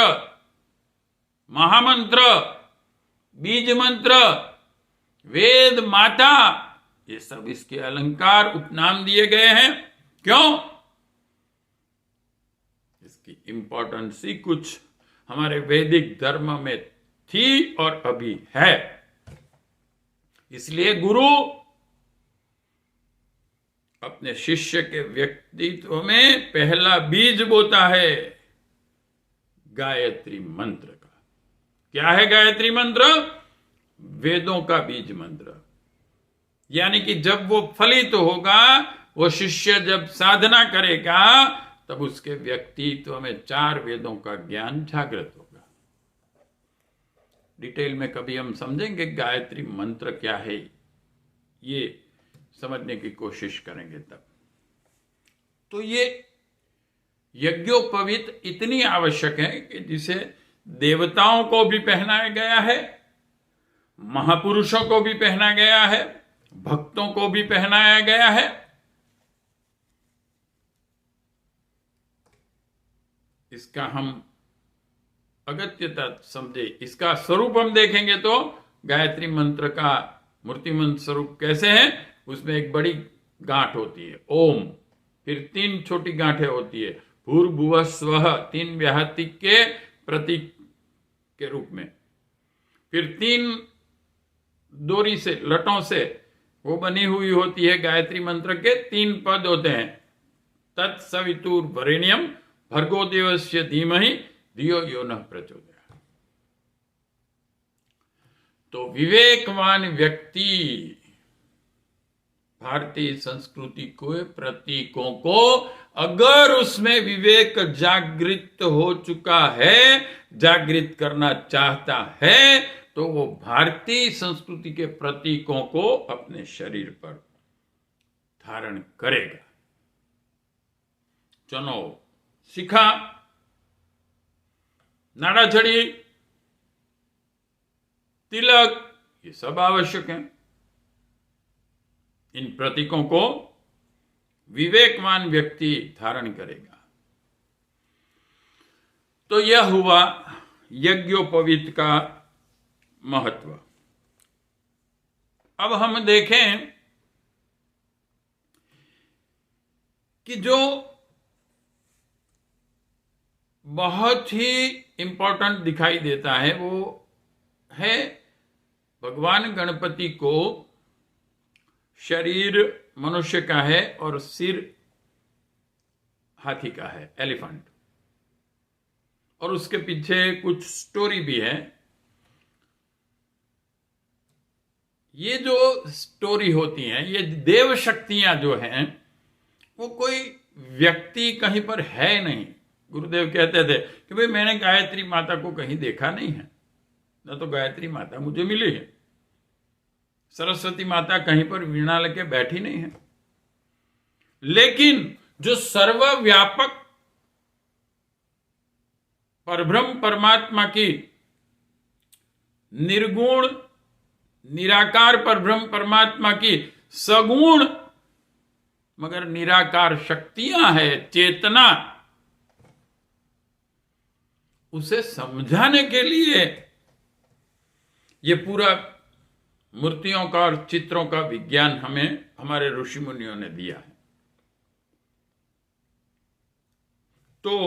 महामंत्र, बीज मंत्र, वेद माता, ये सब इसके अलंकार उपनाम दिए गए हैं। क्यों? इसकी इंपॉर्टेंस ही कुछ हमारे वैदिक धर्म में थी और अभी है। इसलिए गुरु अपने शिष्य के व्यक्तित्व में पहला बीज बोता है गायत्री मंत्र का। क्या है गायत्री मंत्र? वेदों का बीज मंत्र। यानी कि जब वो फलित होगा, वो शिष्य जब साधना करेगा, तब उसके व्यक्तित्व में 4 वेदों का ज्ञान जागृत होगा। डिटेल में कभी हम समझेंगे गायत्री मंत्र क्या है, ये समझने की कोशिश करेंगे तब। तो ये यज्ञोपवीत इतनी आवश्यक है कि जिसे देवताओं को भी पहनाया गया है, महापुरुषों को भी पहना गया है, भक्तों को भी पहनाया गया है। इसका हम अगत्यता समझे, इसका स्वरूप हम देखेंगे तो गायत्री मंत्र का मूर्तिमंत स्वरूप कैसे है? उसमें एक बड़ी गांठ होती है ओम, फिर 3 छोटी गांठें होती है भूर्भुवः स्वः, 3 व्याहति के प्रतीक के रूप में, फिर 3 डोरी से, लटों से वो बनी हुई होती है। गायत्री मंत्र के 3 पद होते हैं, तत्सवितुर्वरेण्यम भर्गो देवस्य धीमहि धियो यो नः प्रचोदयात्। तो विवेकवान व्यक्ति भारतीय संस्कृति के प्रतीकों को, अगर उसमें विवेक जागृत हो चुका है, जागृत करना चाहता है, तो वो भारतीय संस्कृति के प्रतीकों को अपने शरीर पर धारण करेगा। चलो शिखा, नाड़ाछड़ी, तिलक, ये सब आवश्यक है। इन प्रतीकों को विवेकवान व्यक्ति धारण करेगा। तो यह हुआ यज्ञोपवीत का महत्व। अब हम देखें कि जो बहुत ही इंपॉर्टेंट दिखाई देता है वो है भगवान गणपति को शरीर मनुष्य का है और सिर हाथी का है, एलिफेंट। और उसके पीछे कुछ स्टोरी भी है। ये जो स्टोरी होती हैं, ये देव शक्तियां जो हैं, वो कोई व्यक्ति कहीं पर है नहीं। गुरुदेव कहते थे कि भाई मैंने गायत्री माता को कहीं देखा नहीं है, न तो गायत्री माता मुझे मिली है, सरस्वती माता कहीं पर वीणा लेके बैठी नहीं है। लेकिन जो सर्वव्यापक परब्रह्म परमात्मा की निर्गुण निराकार परब्रह्म परमात्मा की सगुण मगर निराकार शक्तियां है, चेतना, उसे समझाने के लिए ये पूरा मूर्तियों का और चित्रों का विज्ञान हमें हमारे ऋषि मुनियों ने दिया है। तो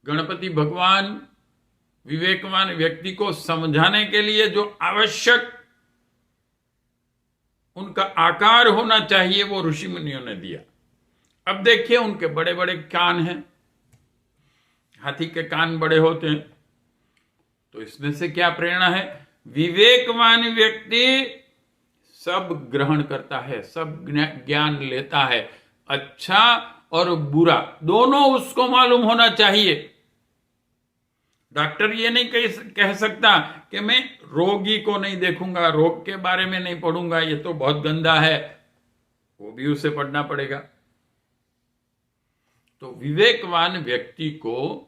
गणपति भगवान विवेकवान व्यक्ति को समझाने के लिए जो आवश्यक उनका आकार होना चाहिए वो ऋषि मुनियों ने दिया। अब देखिए, उनके बड़े बड़े कान हैं, हाथी के कान बड़े होते हैं, तो इसमें से क्या प्रेरणा है? विवेकवान व्यक्ति सब ग्रहण करता है, सब ज्ञान लेता है, अच्छा और बुरा दोनों उसको मालूम होना चाहिए। डॉक्टर ये नहीं कह सकता कि मैं रोगी को नहीं देखूंगा, रोग के बारे में नहीं पढ़ूंगा, ये तो बहुत गंदा है, वो भी उसे पढ़ना पड़ेगा। तो विवेकवान व्यक्ति को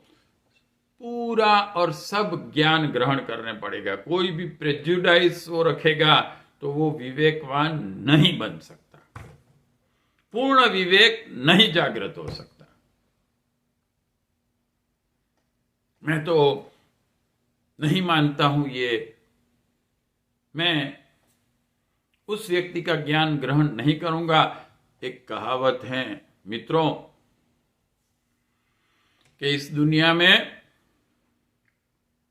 पूरा और सब ज्ञान ग्रहण करने पड़ेगा। कोई भी प्रेजुडाइज वो रखेगा तो वो विवेकवान नहीं बन सकता, पूर्ण विवेक नहीं जागृत हो सकता। मैं तो नहीं मानता हूं ये, मैं उस व्यक्ति का ज्ञान ग्रहण नहीं करूंगा। एक कहावत है मित्रों कि इस दुनिया में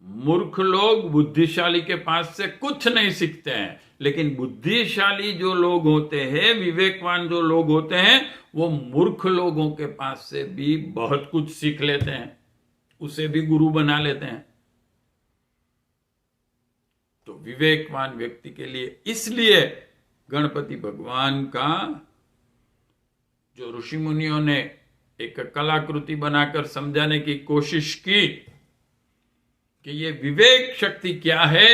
मूर्ख लोग बुद्धिशाली के पास से कुछ नहीं सीखते हैं, लेकिन बुद्धिशाली जो लोग होते हैं, विवेकवान जो लोग होते हैं, वो मूर्ख लोगों के पास से भी बहुत कुछ सीख लेते हैं, उसे भी गुरु बना लेते हैं। तो विवेकवान व्यक्ति के लिए इसलिए गणपति भगवान का जो ऋषि मुनियों ने एक कलाकृति बनाकर समझाने की कोशिश की कि ये विवेक शक्ति क्या है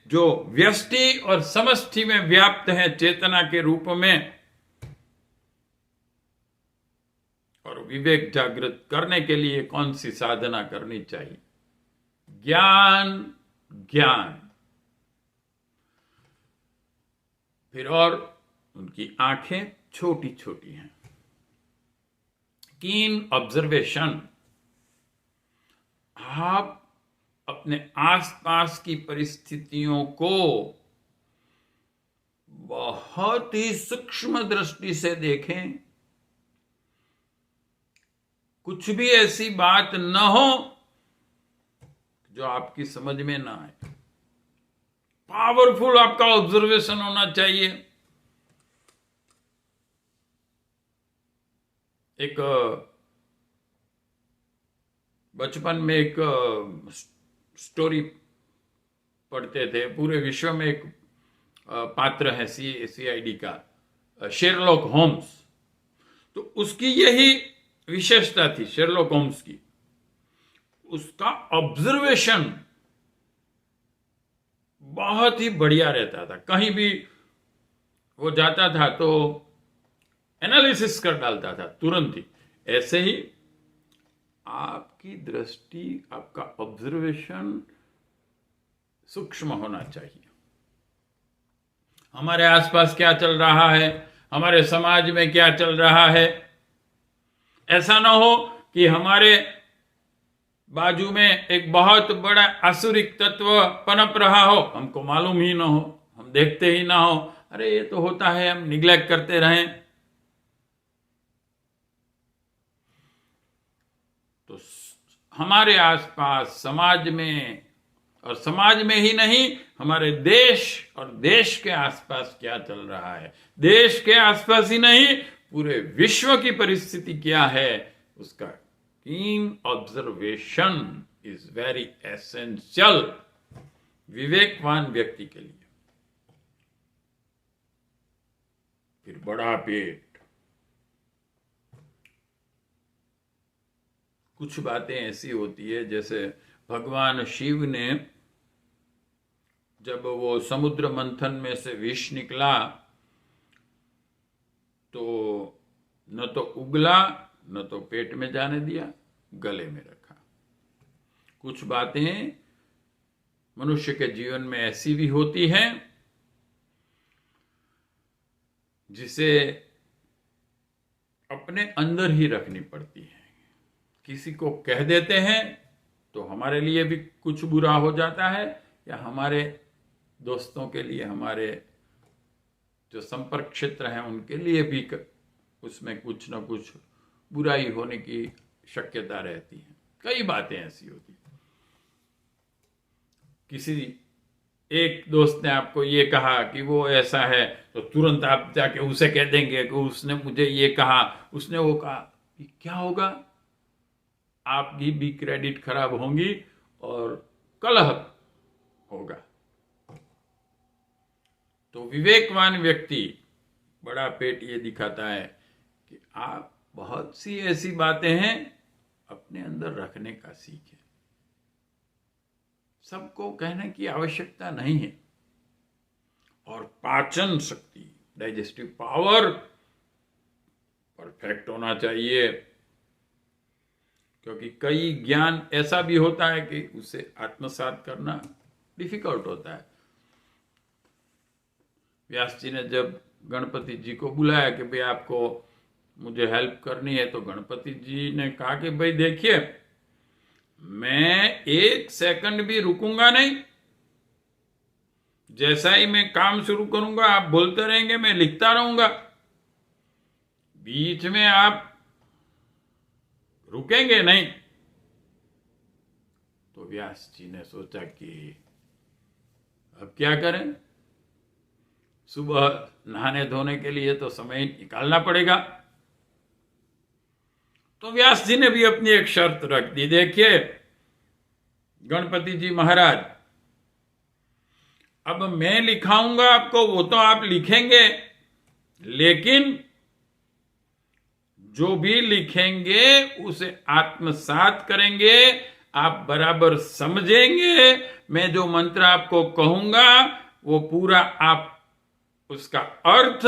जो व्यष्टि और समष्टि में व्याप्त है चेतना के रूप में, और विवेक जागृत करने के लिए कौन सी साधना करनी चाहिए। ज्ञान ज्ञान। फिर और उनकी आंखें छोटी छोटी हैं। कीन ऑब्जर्वेशन। आप अपने आसपास की परिस्थितियों को बहुत ही सूक्ष्म दृष्टि से देखें। कुछ भी ऐसी बात न हो जो आपकी समझ में ना आए। पावरफुल आपका ऑब्जर्वेशन होना चाहिए। एक बचपन में एक स्टोरी पढ़ते थे, पूरे विश्व में एक पात्र है सीआईडी का, शेरलॉक होम्स। तो उसकी यही विशेषता थी शेरलॉक होम्स की, उसका ऑब्जर्वेशन बहुत ही बढ़िया रहता था। कहीं भी वो जाता था तो एनालिसिस कर डालता था तुरंत ही। ऐसे ही आपकी दृष्टि, आपका ऑब्जर्वेशन सूक्ष्म होना चाहिए। हमारे आसपास क्या चल रहा है, हमारे समाज में क्या चल रहा है, ऐसा ना हो कि हमारे बाजू में एक बहुत बड़ा आसुरिक तत्व पनप रहा हो, हमको मालूम ही ना हो, हम देखते ही ना हो, अरे ये तो होता है, हम निग्लेक्ट करते रहें। तो हमारे आसपास समाज में, और समाज में ही नहीं, हमारे देश और देश के आसपास क्या चल रहा है, देश के आसपास ही नहीं, पूरे विश्व की परिस्थिति क्या है, उसका कीन ऑब्जर्वेशन इज वेरी एसेंशियल विवेकवान व्यक्ति के लिए। फिर बड़ा पेट। कुछ बातें ऐसी होती है, जैसे भगवान शिव ने जब वो समुद्र मंथन में से विष निकला तो न तो उगला न तो पेट में जाने दिया, गले में रखा। कुछ बातें मनुष्य के जीवन में ऐसी भी होती हैं जिसे अपने अंदर ही रखनी पड़ती है। किसी को कह देते हैं तो हमारे लिए भी कुछ बुरा हो जाता है, या हमारे दोस्तों के लिए, हमारे जो संपर्क क्षेत्र हैं उनके लिए भी उसमें कुछ ना कुछ बुराई होने की शक्यता रहती है। कई बातें ऐसी होती हैं। किसी एक दोस्त ने आपको ये कहा कि वो ऐसा है, तो तुरंत आप जाके उसे कह देंगे कि उसने मुझे ये कहा, उसने वो कहा। क्या होगा? आपकी भी क्रेडिट खराब होंगी और कलह होगा। तो विवेकवान व्यक्ति बड़ा पेट ये दिखाता है कि आप बहुत सी ऐसी बातें हैं अपने अंदर रखने का सीखें। सबको कहने की आवश्यकता नहीं है। और पाचन शक्ति, डाइजेस्टिव पावर परफेक्ट होना चाहिए, क्योंकि कई ज्ञान ऐसा भी होता है कि उसे आत्मसात करना डिफिकल्ट होता है। व्यास जी ने जब गणपति जी को बुलाया कि भाई आपको मुझे हेल्प करनी है, तो गणपति जी ने कहा कि भाई देखिए, मैं 1 सेकंड भी रुकूंगा नहीं। जैसा ही मैं काम शुरू करूंगा आप बोलते रहेंगे, मैं लिखता रहूंगा। बीच में आप रुकेंगे नहीं। तो व्यास जी ने सोचा कि अब क्या करें, सुबह नहाने धोने के लिए तो समय निकालना पड़ेगा। तो व्यास जी ने भी अपनी एक शर्त रख दी, देखिए गणपति जी महाराज, अब मैं लिखाऊंगा आपको वो तो आप लिखेंगे, लेकिन जो भी लिखेंगे उसे आत्मसात करेंगे, आप बराबर समझेंगे, मैं जो मंत्र आपको कहूंगा वो पूरा आप उसका अर्थ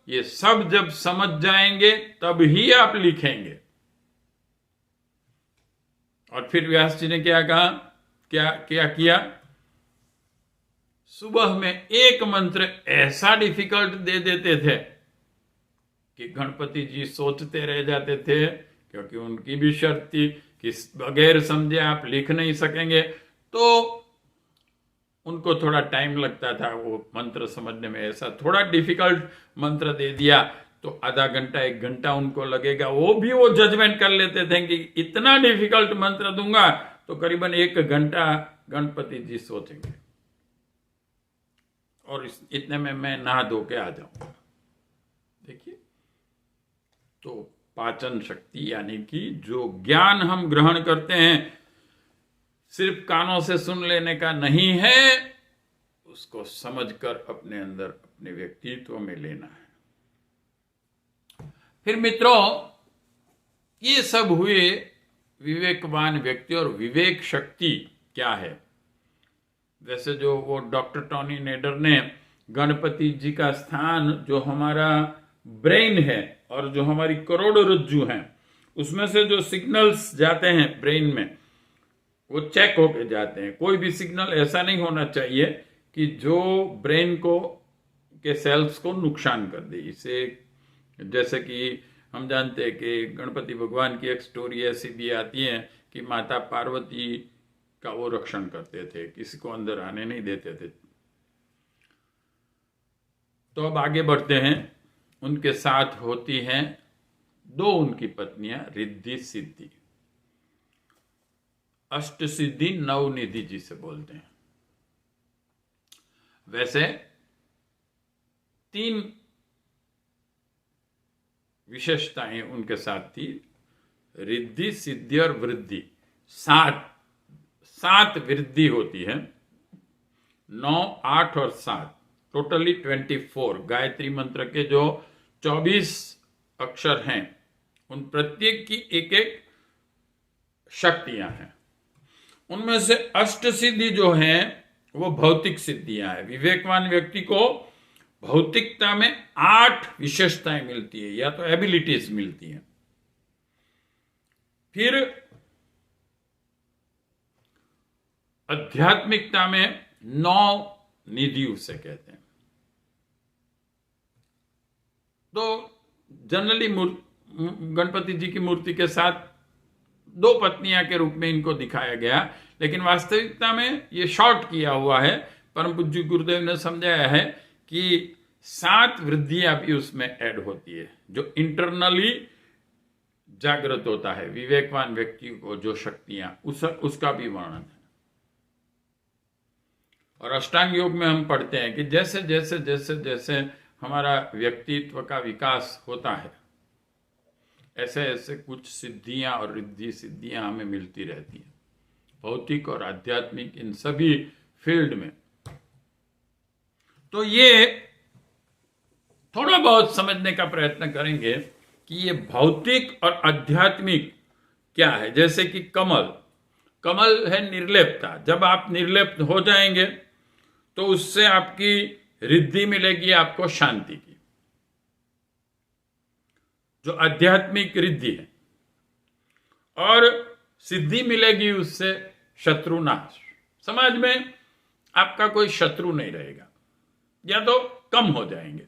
ये सब जब समझ जाएंगे तब ही आप लिखेंगे। और फिर व्यास जी ने क्या कहा, क्या किया, सुबह में एक मंत्र ऐसा डिफिकल्ट दे देते थे कि गणपति जी सोचते रह जाते थे, क्योंकि उनकी भी शर्त थी कि बगैर समझे आप लिख नहीं सकेंगे। तो उनको थोड़ा टाइम लगता था वो मंत्र समझने में। ऐसा थोड़ा डिफिकल्ट मंत्र दे दिया तो आधा घंटा 1 घंटा उनको लगेगा, वो भी वो जजमेंट कर लेते थे कि इतना डिफिकल्ट मंत्र दूंगा तो करीबन 1 घंटा गणपति जी सोचेंगे और इतने में मैं नहा धो के आ जाऊंगा। देखिए, तो पाचन शक्ति यानी कि जो ज्ञान हम ग्रहण करते हैं सिर्फ कानों से सुन लेने का नहीं है, उसको समझकर अपने अंदर अपने व्यक्तित्व में लेना है। फिर मित्रों, ये सब हुए विवेकवान व्यक्ति। और विवेक शक्ति क्या है? वैसे जो वो डॉक्टर टॉनी नेडर ने गणपति जी का स्थान जो हमारा ब्रेन है और जो हमारी करोड़रज्जु है उसमें से जो सिग्नल्स जाते हैं ब्रेन में वो चेक होके जाते हैं। कोई भी सिग्नल ऐसा नहीं होना चाहिए कि जो ब्रेन को के सेल्स को नुकसान कर दे। इसे जैसे कि हम जानते हैं कि गणपति भगवान की एक स्टोरी ऐसी भी आती है कि माता पार्वती का वो रक्षण करते थे, किसी को अंदर आने नहीं देते थे। तो अब आगे बढ़ते हैं। उनके साथ होती हैं 2 उनकी पत्नियां, रिद्धि सिद्धि। अष्ट सिद्धि नवनिधि जिसे बोलते हैं। वैसे 3 विशेषताएं उनके साथ थी, रिद्धि सिद्धि और वृद्धि। 7 वृद्धि होती है, 9, 8 और 7, टोटली 24। गायत्री मंत्र के जो 24 अक्षर हैं उन प्रत्येक की एक एक शक्तियां हैं। उनमें से अष्ट सिद्धि जो हैं वो भौतिक सिद्धियां हैं। विवेकवान व्यक्ति को भौतिकता में 8 विशेषताएं मिलती है या तो एबिलिटीज मिलती हैं। फिर आध्यात्मिकता में 9 निधि उसे कहते हैं। तो जनरली गणपति जी की मूर्ति के साथ 2 पत्नियां के रूप में इनको दिखाया गया, लेकिन वास्तविकता में ये शॉर्ट किया हुआ है। परम पूज्य गुरुदेव ने समझाया है कि 7 वृद्धियां भी उसमें ऐड होती है, जो इंटरनली जागृत होता है। विवेकवान व्यक्ति को जो शक्तियां उसका भी वर्णन है। और अष्टांग योग में हम पढ़ते हैं कि जैसे जैसे जैसे जैसे हमारा व्यक्तित्व का विकास होता है ऐसे ऐसे कुछ सिद्धियां और रिद्धि सिद्धियां हमें मिलती रहती हैं, भौतिक और आध्यात्मिक इन सभी फील्ड में। तो ये थोड़ा बहुत समझने का प्रयत्न करेंगे कि ये भौतिक और आध्यात्मिक क्या है। जैसे कि कमल है निर्लेपता। जब आप निर्लेप हो जाएंगे तो उससे आपकी रिद्धि मिलेगी, आपको शांति की, जो आध्यात्मिक रिद्धि है। और सिद्धि मिलेगी उससे शत्रुनाश। समाज में आपका कोई शत्रु नहीं रहेगा या तो कम हो जाएंगे।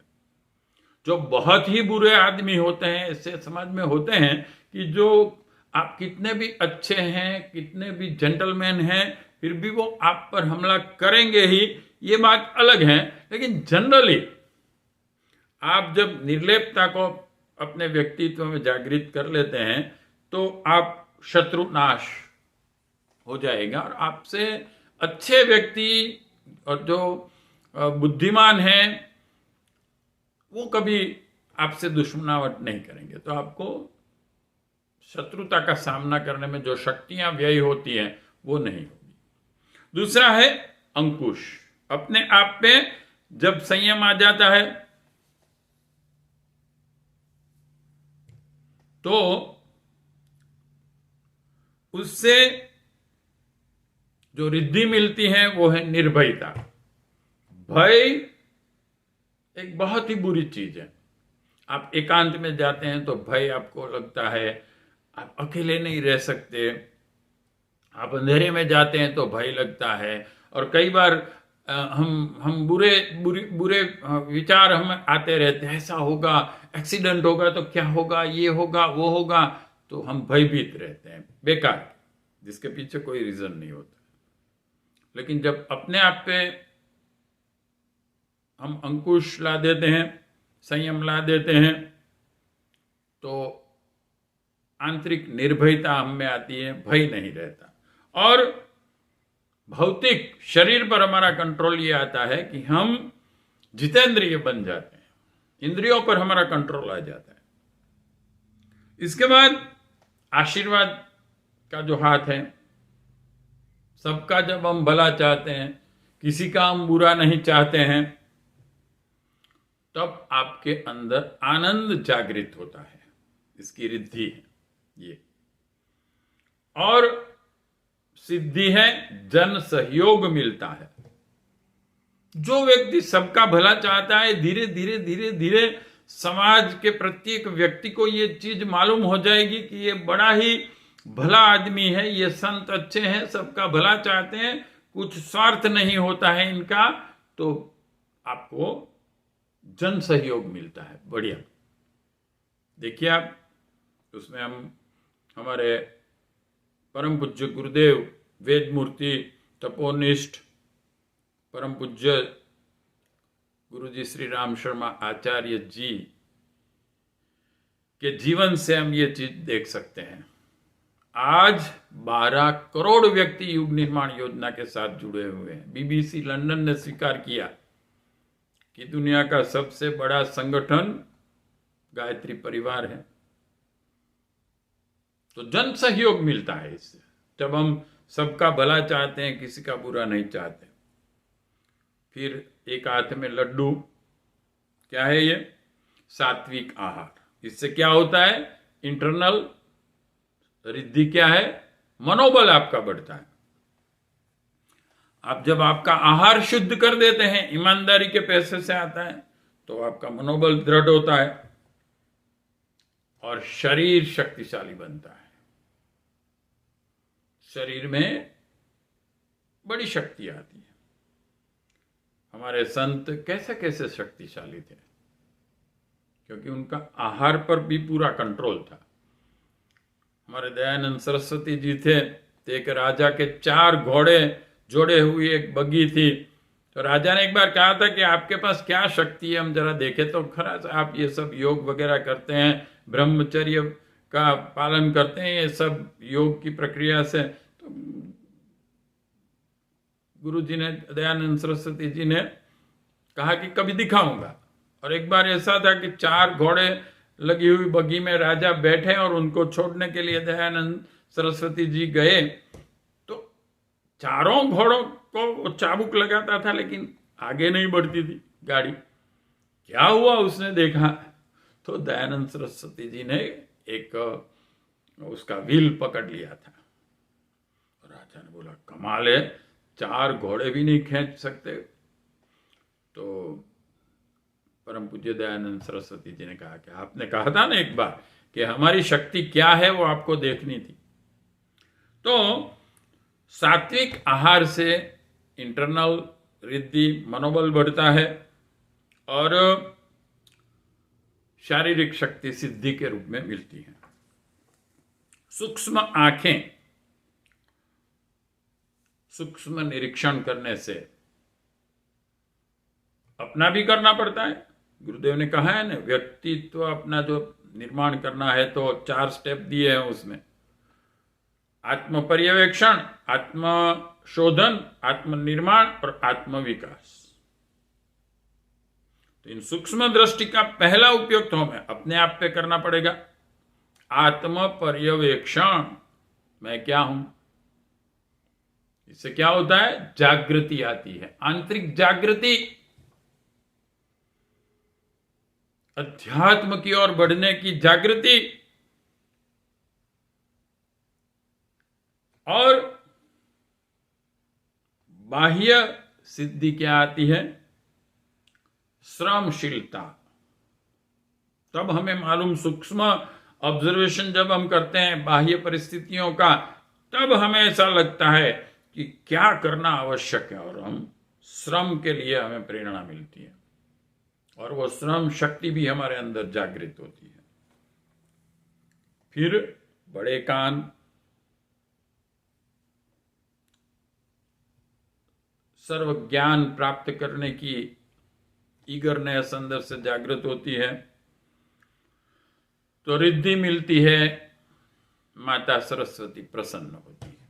जो बहुत ही बुरे आदमी होते हैं, ऐसे समाज में होते हैं कि जो आप कितने भी अच्छे हैं, कितने भी जेंटलमैन हैं, फिर भी वो आप पर हमला करेंगे ही, ये बात अलग है। लेकिन जनरली आप जब निर्लेपता को अपने व्यक्तित्व में जागृत कर लेते हैं तो आप शत्रुनाश हो जाएगा और आपसे अच्छे व्यक्ति और जो बुद्धिमान हैं वो कभी आपसे दुश्मनावट नहीं करेंगे। तो आपको शत्रुता का सामना करने में जो शक्तियां व्यय होती हैं वो नहीं होगी। दूसरा है अंकुश। अपने आप पे जब संयम आ जाता है तो उससे जो रिद्धि मिलती है वो है निर्भयता। भय एक बहुत ही बुरी चीज है। आप एकांत में जाते हैं तो भय आपको लगता है, आप अकेले नहीं रह सकते। आप अंधेरे में जाते हैं तो भय लगता है। और कई बार हम बुरे विचार हम आते रहते हैं, ऐसा होगा, एक्सीडेंट होगा तो क्या होगा, ये होगा वो होगा, तो हम भयभीत रहते हैं बेकार, जिसके पीछे कोई रीजन नहीं होता। लेकिन जब अपने आप पे हम अंकुश ला देते हैं, संयम ला देते हैं, तो आंतरिक निर्भयता हम में आती है, भय नहीं रहता। और भौतिक शरीर पर हमारा कंट्रोल ये आता है कि हम जितेंद्रिय बन जाते हैं, इंद्रियों पर हमारा कंट्रोल आ जाता है। इसके बाद आशीर्वाद का जो हाथ है, सबका जब हम भला चाहते हैं, किसी का हम बुरा नहीं चाहते हैं, तब आपके अंदर आनंद जागृत होता है। इसकी रिद्धि है ये। और सिद्धि है जन सहयोग मिलता है। जो व्यक्ति सबका भला चाहता है, धीरे धीरे धीरे धीरे समाज के प्रत्येक व्यक्ति को ये चीज मालूम हो जाएगी कि ये बड़ा ही भला आदमी है, ये संत अच्छे हैं, सबका भला चाहते हैं, कुछ स्वार्थ नहीं होता है इनका, तो आपको जन सहयोग मिलता है। बढ़िया। देखिए आप, उसमें हम हमारे परम पूज्य गुरुदेव वेद मूर्ति तपोनिष्ठ परम पूज्य गुरुजी श्री राम शर्मा आचार्य जी के जीवन से हम ये चीज देख सकते हैं। आज 12 करोड़ व्यक्ति युग निर्माण योजना के साथ जुड़े हुए हैं। बीबीसी लंदन ने स्वीकार किया कि दुनिया का सबसे बड़ा संगठन गायत्री परिवार है। तो जन सहयोग मिलता है इससे, जब हम सबका भला चाहते हैं, किसी का बुरा नहीं चाहते। फिर एक हाथ में लड्डू, क्या है ये? सात्विक आहार। इससे क्या होता है? इंटरनल रिद्धि क्या है? मनोबल आपका बढ़ता है। आप जब आपका आहार शुद्ध कर देते हैं, ईमानदारी के पैसे से आता है, तो आपका मनोबल दृढ़ होता है और शरीर शक्तिशाली बनता है। शरीर में बड़ी शक्ति आती है। हमारे संत कैसे कैसे शक्तिशाली थे, क्योंकि उनका आहार पर भी पूरा कंट्रोल था। हमारे दयानंद सरस्वती जी थे, तो एक राजा के 4 घोड़े जोड़े हुई एक बग्गी थी। तो राजा ने एक बार कहा था कि आपके पास क्या शक्ति है, हम जरा देखें तो खरा। आप ये सब योग वगैरह करते हैं, ब्रह्मचर्य का पालन करते हैं, ये सब योग की प्रक्रिया से। तो गुरु जी ने, दयानंद सरस्वती जी ने कहा कि कभी दिखाऊंगा। और एक बार ऐसा था कि 4 घोड़े लगी हुई बग्गी में राजा बैठे और उनको छोड़ने के लिए दयानंद सरस्वती जी गए, तो चारों घोड़ों को वो चाबुक लगाता था, लेकिन आगे नहीं बढ़ती थी गाड़ी। क्या हुआ उसने देखा, तो दयानंद सरस्वती जी ने एक उसका व्हील पकड़ लिया था। राजा ने बोला, कमाल है, 4 घोड़े भी नहीं खींच सकते। तो परम पूज्य दयानंद सरस्वती जी ने कहा कि आपने कहा था ना एक बार कि हमारी शक्ति क्या है, वो आपको देखनी थी। तो सात्विक आहार से इंटरनल रिद्धि, मनोबल बढ़ता है और शारीरिक शक्ति सिद्धि के रूप में मिलती है। सूक्ष्म आंखें, सूक्ष्म निरीक्षण करने से अपना भी करना पड़ता है। गुरुदेव ने कहा है ना, व्यक्तित्व अपना जो निर्माण करना है, तो 4 स्टेप दिए हैं उसमें। आत्म पर्यवेक्षण, आत्म शोधन, आत्मनिर्माण और आत्म विकास। तो इन सूक्ष्म दृष्टि का पहला उपयोग तो हमें अपने आप पे करना पड़ेगा। आत्म पर्यवेक्षण, मैं क्या हूं। इससे क्या होता है, जागृति आती है, आंतरिक जागृति, अध्यात्म की ओर बढ़ने की जागृति। और बाह्य सिद्धि क्या आती है, श्रमशीलता। तब हमें मालूम, सूक्ष्म ऑब्जर्वेशन जब हम करते हैं बाह्य परिस्थितियों का, तब हमें ऐसा लगता है कि क्या करना आवश्यक है, और हम श्रम के लिए हमें प्रेरणा मिलती है, और वो श्रम शक्ति भी हमारे अंदर जागृत होती है। फिर बड़े कान, सर्व ज्ञान प्राप्त करने की ईगरनेस अंदर से जागृत होती है, तो रिद्धि मिलती है, माता सरस्वती प्रसन्न होती है।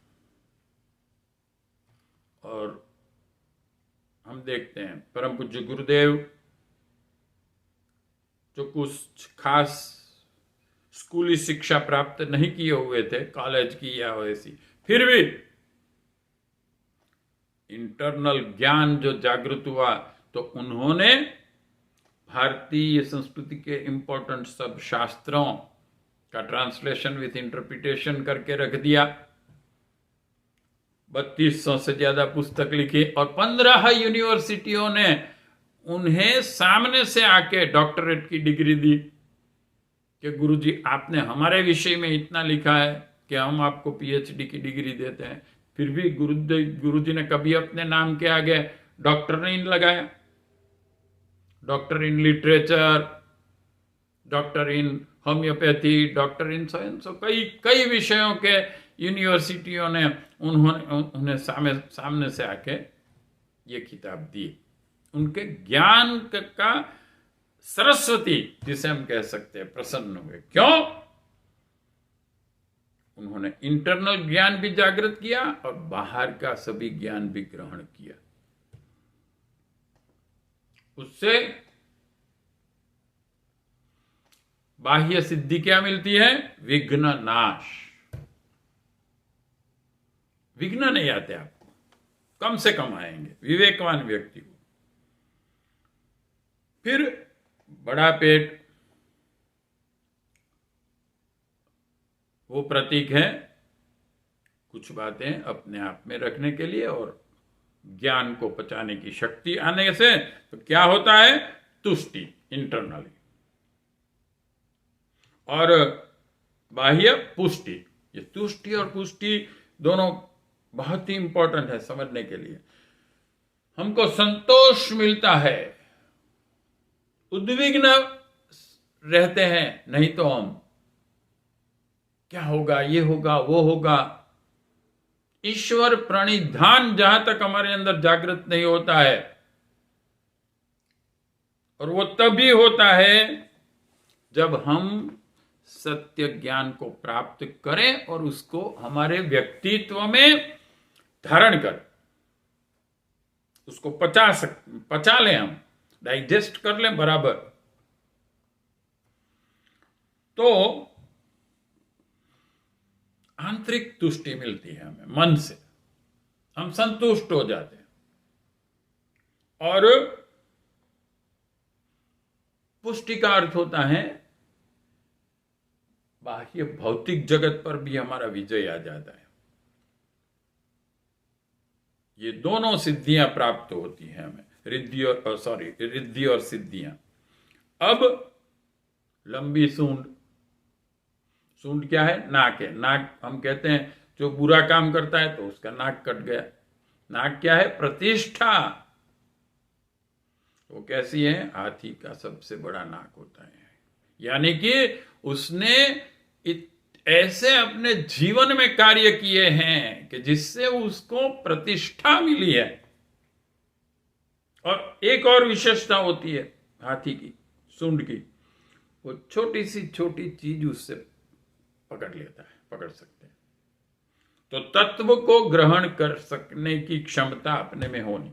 और हम देखते हैं परम पूज्य गुरुदेव जो कुछ खास स्कूली शिक्षा प्राप्त नहीं किए हुए थे, कॉलेज की या वैसी, फिर भी इंटरनल ज्ञान जो जागृत हुआ, तो उन्होंने भारतीय संस्कृति के इंपॉर्टेंट सब शास्त्रों का ट्रांसलेशन विथ इंटरप्रिटेशन करके रख दिया। 3200 से ज्यादा पुस्तक लिखी, और 15 यूनिवर्सिटियों ने उन्हें सामने से आके डॉक्टरेट की डिग्री दी कि गुरुजी आपने हमारे विषय में इतना लिखा है कि हम आपको पीएचडी की डिग्री देते हैं। फिर भी गुरुजी ने कभी अपने नाम के आगे डॉक्टर नहीं लगाया। Doctor in literature, doctor in homeopathy, doctor in science, कई विषयों के यूनिवर्सिटियों ने उन्हें सामने से आके ये किताब दी। उनके ज्ञान का सरस्वती, जिसे हम कह सकते हैं, प्रसन्न हुए। क्यों? उन्होंने इंटरनल ज्ञान भी जागृत किया और बाहर का सभी ज्ञान भी ग्रहण किया। उससे बाह्य सिद्धि क्या मिलती है, विघ्न नाश। विघ्न नहीं आते आपको, कम से कम आएंगे विवेकवान व्यक्ति को। फिर बड़ा पेट, वो प्रतीक है कुछ बातें अपने आप में रखने के लिए और ज्ञान को पचाने की शक्ति आने से। तो क्या होता है, तुष्टि इंटरनली, और बाह्य पुष्टि। ये तुष्टि और पुष्टि दोनों बहुत ही इंपॉर्टेंट है समझने के लिए। हमको संतोष मिलता है, उद्विग्न रहते हैं नहीं तो हम क्या होगा, ये होगा, वो होगा। ईश्वर प्रणिधान जहां तक हमारे अंदर जागृत नहीं होता है, और वो तभी होता है जब हम सत्य ज्ञान को प्राप्त करें और उसको हमारे व्यक्तित्व में धारण कर, उसको पचा लें, हम डाइजेस्ट कर लें बराबर। तो आंतरिक तुष्टि मिलती है हमें, मन से हम संतुष्ट हो जाते हैं। और पुष्टि का अर्थ होता है बाह्य भौतिक जगत पर भी हमारा विजय आ जाता है। ये दोनों सिद्धियां प्राप्त होती हैं हमें, रिद्धि और सिद्धियां। अब लंबी सूंड, सूंड क्या है, नाक है। नाक हम कहते हैं जो बुरा काम करता है तो उसका नाक कट गया। नाक क्या है, प्रतिष्ठा। वो कैसी है, हाथी का सबसे बड़ा नाक होता है। यानी कि उसने ऐसे अपने जीवन में कार्य किए हैं कि जिससे उसको प्रतिष्ठा मिली है। और एक और विशेषता होती है हाथी की, सूंड की, वो छोटी सी छोटी चीज उससे पकड़ लेता है, पकड़ सकते हैं। तो तत्व को ग्रहण कर सकने की क्षमता अपने में होनी।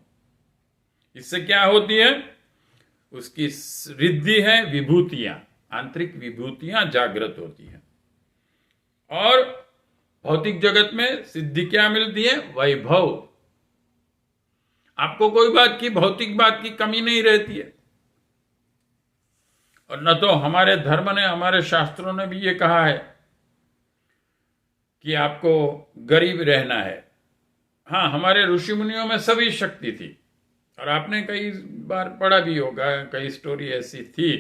इससे क्या होती है? उसकी रिद्धि है विभूतियां, आंतरिक विभूतियां जागृत होती है। और भौतिक जगत में सिद्धि क्या मिलती है? वैभव। आपको कोई बात की, भौतिक बात की कमी नहीं रहती है। और न तो हमारे धर्म ने, हमारे शास्त्रों ने भी ये कहा है कि आपको गरीब रहना है। हाँ, हमारे ऋषि मुनियों में सभी शक्ति थी, और आपने कई बार पढ़ा भी होगा, कई स्टोरी ऐसी थी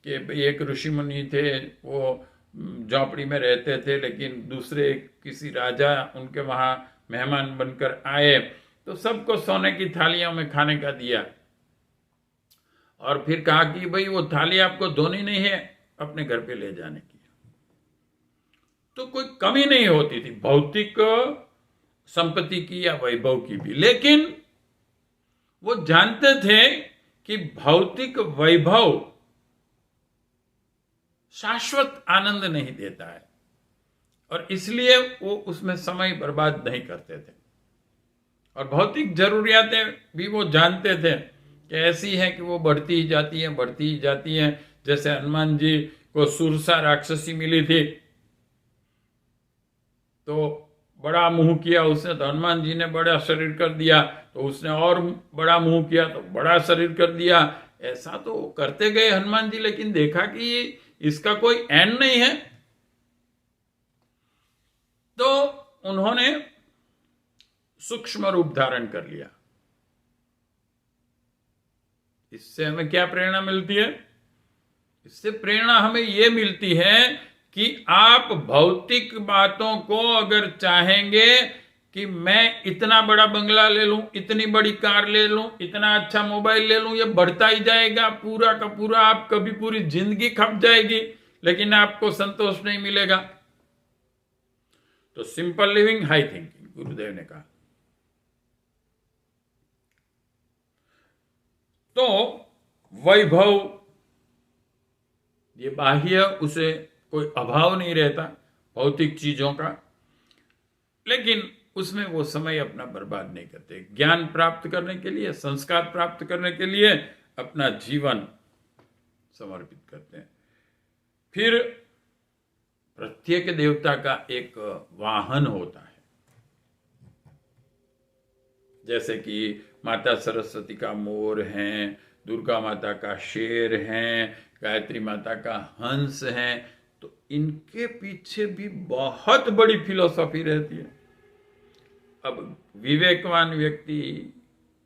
कि एक ऋषि मुनि थे, वो झोंपड़ी में रहते थे, लेकिन दूसरे किसी राजा उनके वहां मेहमान बनकर आए तो सबको सोने की थालियों में खाने का दिया, और फिर कहा कि भाई वो थाली आपको धोनी नहीं है, अपने घर पे ले जाने की। तो कोई कमी नहीं होती थी भौतिक संपत्ति की या वैभव की भी, लेकिन वो जानते थे कि भौतिक वैभव शाश्वत आनंद नहीं देता है, और इसलिए वो उसमें समय बर्बाद नहीं करते थे। और भौतिक जरूरियातें भी वो जानते थे कि ऐसी है कि वो बढ़ती ही जाती हैं, बढ़ती ही जाती हैं। जैसे हनुमान जी को सुरसा राक्षसी मिली थी, तो बड़ा मुंह किया उसने, तो हनुमान जी ने बड़ा शरीर कर दिया, तो उसने और बड़ा मुंह किया तो बड़ा शरीर कर दिया। ऐसा तो करते गए हनुमान जी, लेकिन देखा कि इसका कोई एंड नहीं है, तो उन्होंने सूक्ष्म रूप धारण कर लिया। इससे हमें क्या प्रेरणा मिलती है? इससे प्रेरणा हमें यह मिलती है कि आप भौतिक बातों को अगर चाहेंगे कि मैं इतना बड़ा बंगला ले लूं, इतनी बड़ी कार ले लूं, इतना अच्छा मोबाइल ले लूं, ये बढ़ता ही जाएगा पूरा का पूरा, आप कभी पूरी जिंदगी खप जाएगी, लेकिन आपको संतोष नहीं मिलेगा। तो सिंपल लिविंग, हाई थिंकिंग, गुरुदेव ने कहा। तो वैभव ये बाह्य, उसे कोई अभाव नहीं रहता भौतिक चीजों का, लेकिन उसमें वो समय अपना बर्बाद नहीं करते। ज्ञान प्राप्त करने के लिए, संस्कार प्राप्त करने के लिए अपना जीवन समर्पित करते हैं। फिर प्रत्येक देवता का एक वाहन होता है, जैसे कि माता सरस्वती का मोर है, दुर्गा माता का शेर है, गायत्री माता का हंस है। तो इनके पीछे भी बहुत बड़ी फिलॉसफी रहती है। अब विवेकवान व्यक्ति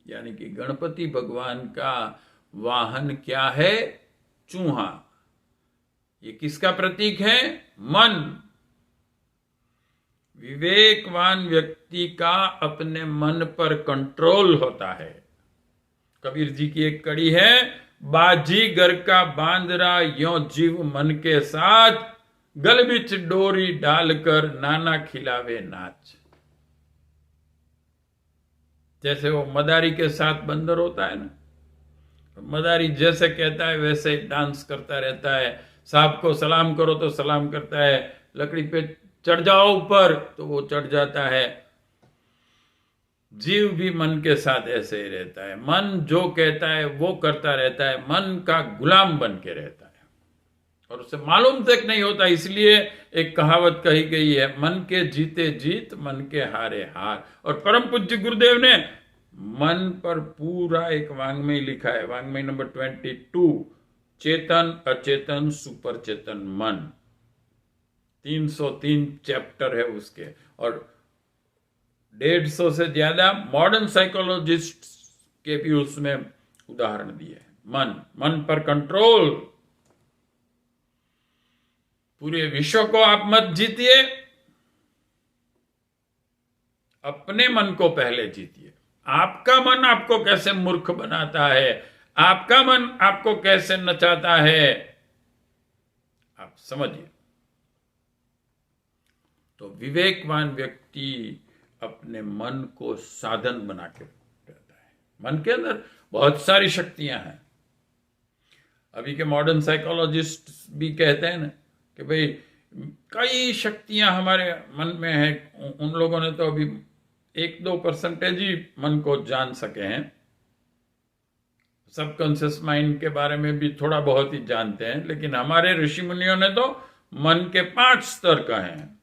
यानी कि गणपति भगवान का वाहन क्या है? चूहा। ये किसका प्रतीक है? मन। विवेकवान व्यक्ति का अपने मन पर कंट्रोल होता है। कबीर जी की एक कड़ी है, बाजीगर का बांदरा यों जीव मन के साथ, गल बिच डोरी डालकर नाना खिलावे नाच। जैसे वो मदारी के साथ बंदर होता है ना, मदारी जैसे कहता है वैसे डांस करता रहता है। सांप को सलाम करो तो सलाम करता है, लकड़ी पे चढ़ जाओ ऊपर तो वो चढ़ जाता है। जीव भी मन के साथ ऐसे ही रहता है, मन जो कहता है वो करता रहता है, मन का गुलाम बन के रहता है, और उसे मालूम तक नहीं होता। इसलिए एक कहावत कही गई है, मन के जीते जीत, मन के हारे हार। और परम पूज्य गुरुदेव ने मन पर पूरा एक वाङ्मय लिखा है, वाङ्मय नंबर 22, चेतन अचेतन सुपर चेतन मन। 303 चैप्टर है उसके, और 150 से ज्यादा मॉडर्न साइकोलॉजिस्ट के भी उसमें उदाहरण दिए। मन पर कंट्रोल। पूरे विश्व को आप मत जीतिए, अपने मन को पहले जीतिए। आपका मन आपको कैसे मूर्ख बनाता है, आपका मन आपको कैसे नचाता है, आप समझिए। तो विवेकवान व्यक्ति अपने मन को साधन बना के रहता है। मन के अंदर बहुत सारी शक्तियां हैं। अभी के मॉडर्न साइकोलॉजिस्ट भी कहते हैं ना कि भाई कई शक्तियां हमारे मन में है। उन लोगों ने तो अभी 1-2% ही मन को जान सके हैं। सबकॉन्शियस माइंड के बारे में भी थोड़ा बहुत ही जानते हैं, लेकिन हमारे ऋषि मुनियों ने तो मन के 5 स्तर कहे हैं।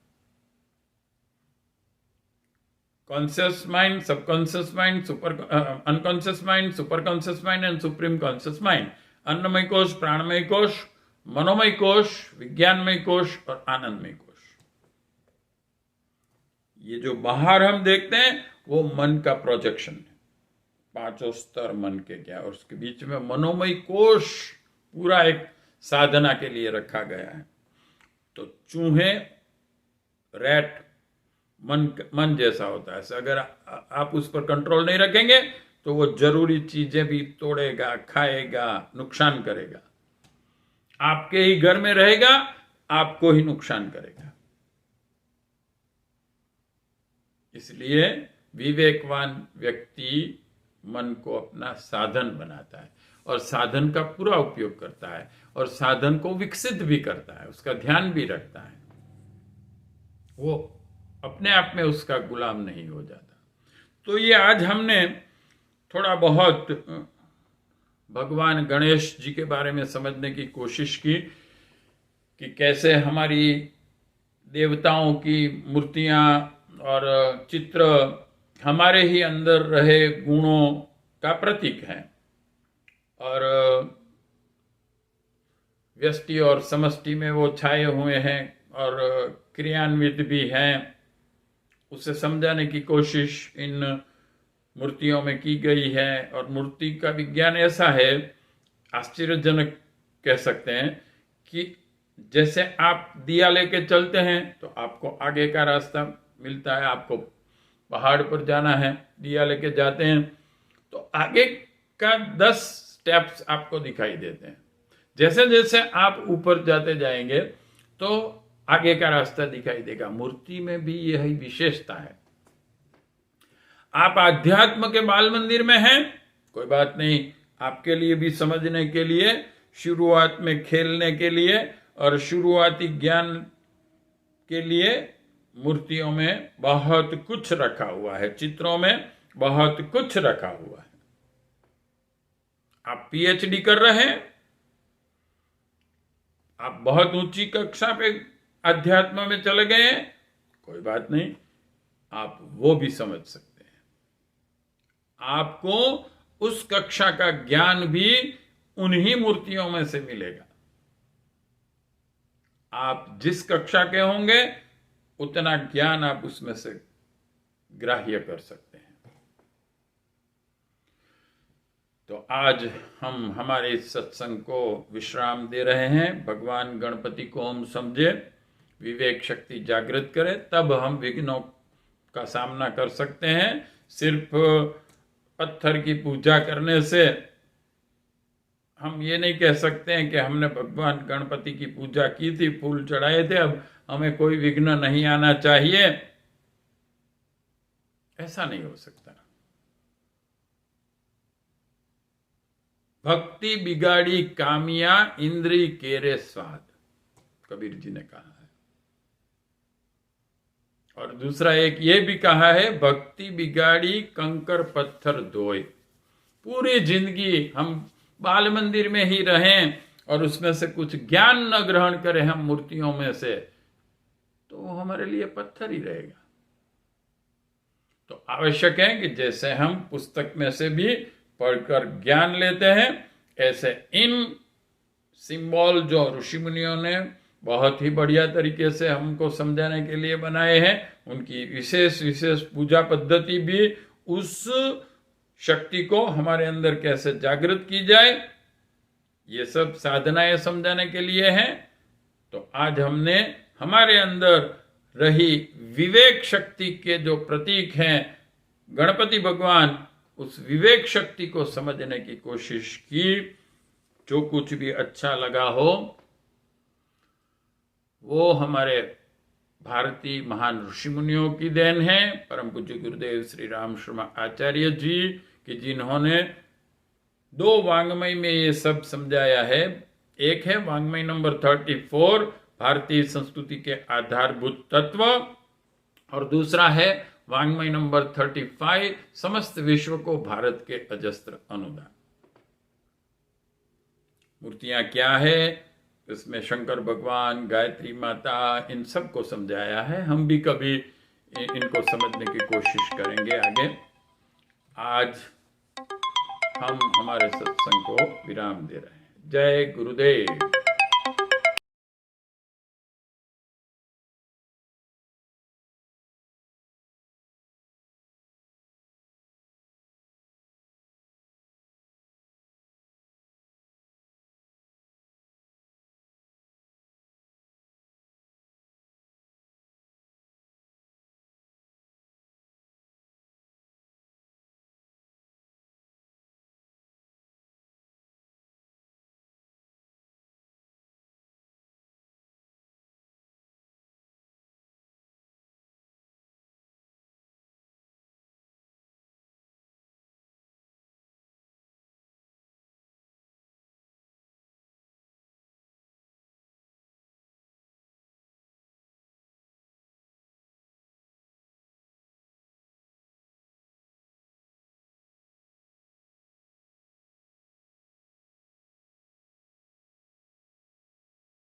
Conscious mind, subconscious mind, unconscious mind, super conscious mind and supreme conscious mind. अन्नमय कोश, प्राणमय कोश, मनोमय कोश, विज्ञानमय कोश और आनंदमय कोश। ये जो बाहर हम देखते हैं वो मन का प्रोजेक्शन है। 5 स्तर मन के क्या, और उसके बीच में मनोमय कोश पूरा एक साधना के लिए रखा गया है। तो चूहे, रैट मन जैसा होता है। अगर आप उस पर कंट्रोल नहीं रखेंगे तो वो जरूरी चीजें भी तोड़ेगा, खाएगा, नुकसान करेगा। आपके ही घर में रहेगा, आपको ही नुकसान करेगा। इसलिए विवेकवान व्यक्ति मन को अपना साधन बनाता है और साधन का पूरा उपयोग करता है और साधन को विकसित भी करता है, उसका ध्यान भी रखता है। वो अपने आप में उसका गुलाम नहीं हो जाता। तो ये आज हमने थोड़ा बहुत भगवान गणेश जी के बारे में समझने की कोशिश की कि कैसे हमारी देवताओं की मूर्तियां और चित्र हमारे ही अंदर रहे गुणों का प्रतीक है और व्यष्टि और समष्टि में वो छाए हुए हैं और क्रियान्वित भी हैं। उसे समझाने की कोशिश इन मूर्तियों में की गई है। और मूर्ति का विज्ञान ऐसा है, आश्चर्यजनक कह सकते हैं, कि जैसे आप दिया लेके चलते हैं तो आपको आगे का रास्ता मिलता है। आपको पहाड़ पर जाना है, दिया लेके जाते हैं तो आगे का 10 स्टेप्स आपको दिखाई देते हैं। जैसे जैसे आप ऊपर जाते जाएंगे तो आगे का रास्ता दिखाई देगा। मूर्ति में भी यही विशेषता है। आप अध्यात्म के बाल मंदिर में हैं, कोई बात नहीं, आपके लिए भी समझने के लिए, शुरुआत में खेलने के लिए और शुरुआती ज्ञान के लिए मूर्तियों में बहुत कुछ रखा हुआ है, चित्रों में बहुत कुछ रखा हुआ है। आप पीएचडी कर रहे हैं, आप बहुत ऊंची कक्षा पे अध्यात्म में चले गए हैं, कोई बात नहीं, आप वो भी समझ सकते हैं। आपको उस कक्षा का ज्ञान भी उन्हीं मूर्तियों में से मिलेगा। आप जिस कक्षा के होंगे उतना ज्ञान आप उसमें से ग्राह्य कर सकते हैं। तो आज हम हमारे इस सत्संग को विश्राम दे रहे हैं। भगवान गणपति को हम समझे, विवेक शक्ति जागृत करें, तब हम विघ्नों का सामना कर सकते हैं। सिर्फ पत्थर की पूजा करने से हम ये नहीं कह सकते हैं कि हमने भगवान गणपति की पूजा की थी, फूल चढ़ाए थे, अब हमें कोई विघ्न नहीं आना चाहिए। ऐसा नहीं हो सकता। भक्ति बिगाड़ी कामिया, इंद्री केरे स्वाद, कबीर जी ने कहा है। और दूसरा एक ये भी कहा है, भक्ति बिगाड़ी कंकर पत्थर धोए। पूरी जिंदगी हम बाल मंदिर में ही रहें और उसमें से कुछ ज्ञान न ग्रहण करें हम मूर्तियों में से, तो वो हमारे लिए पत्थर ही रहेगा। तो आवश्यक है कि जैसे हम पुस्तक में से भी पढ़कर ज्ञान लेते हैं, ऐसे इन सिंबल जो ऋषि मुनियों ने बहुत ही बढ़िया तरीके से हमको समझाने के लिए बनाए हैं, उनकी विशेष विशेष पूजा पद्धति भी उस शक्ति को हमारे अंदर कैसे जागृत की जाए, ये सब साधनाएं समझाने के लिए हैं। तो आज हमने हमारे अंदर रही विवेक शक्ति के जो प्रतीक हैं गणपति भगवान, उस विवेक शक्ति को समझने की कोशिश की। जो कुछ भी अच्छा लगा हो वो हमारे भारतीय महान ऋषि मुनियों की देन है, परम पूज्य गुरुदेव श्री राम शर्मा आचार्य जी कि जिन्होंने 2 वाङ्मय में ये सब समझाया है। एक है वाङ्मय नंबर 34 भारतीय संस्कृति के आधारभूत तत्व, और दूसरा है वाङ्मय नंबर 35, समस्त विश्व को भारत के अजस्त्र अनुदान। मूर्तियां क्या है, इसमें शंकर भगवान, गायत्री माता, इन सब को समझाया है। हम भी कभी इनको समझने की कोशिश करेंगे आगे। आज हम हमारे सत्संग को विराम दे रहे हैं। जय गुरुदेव।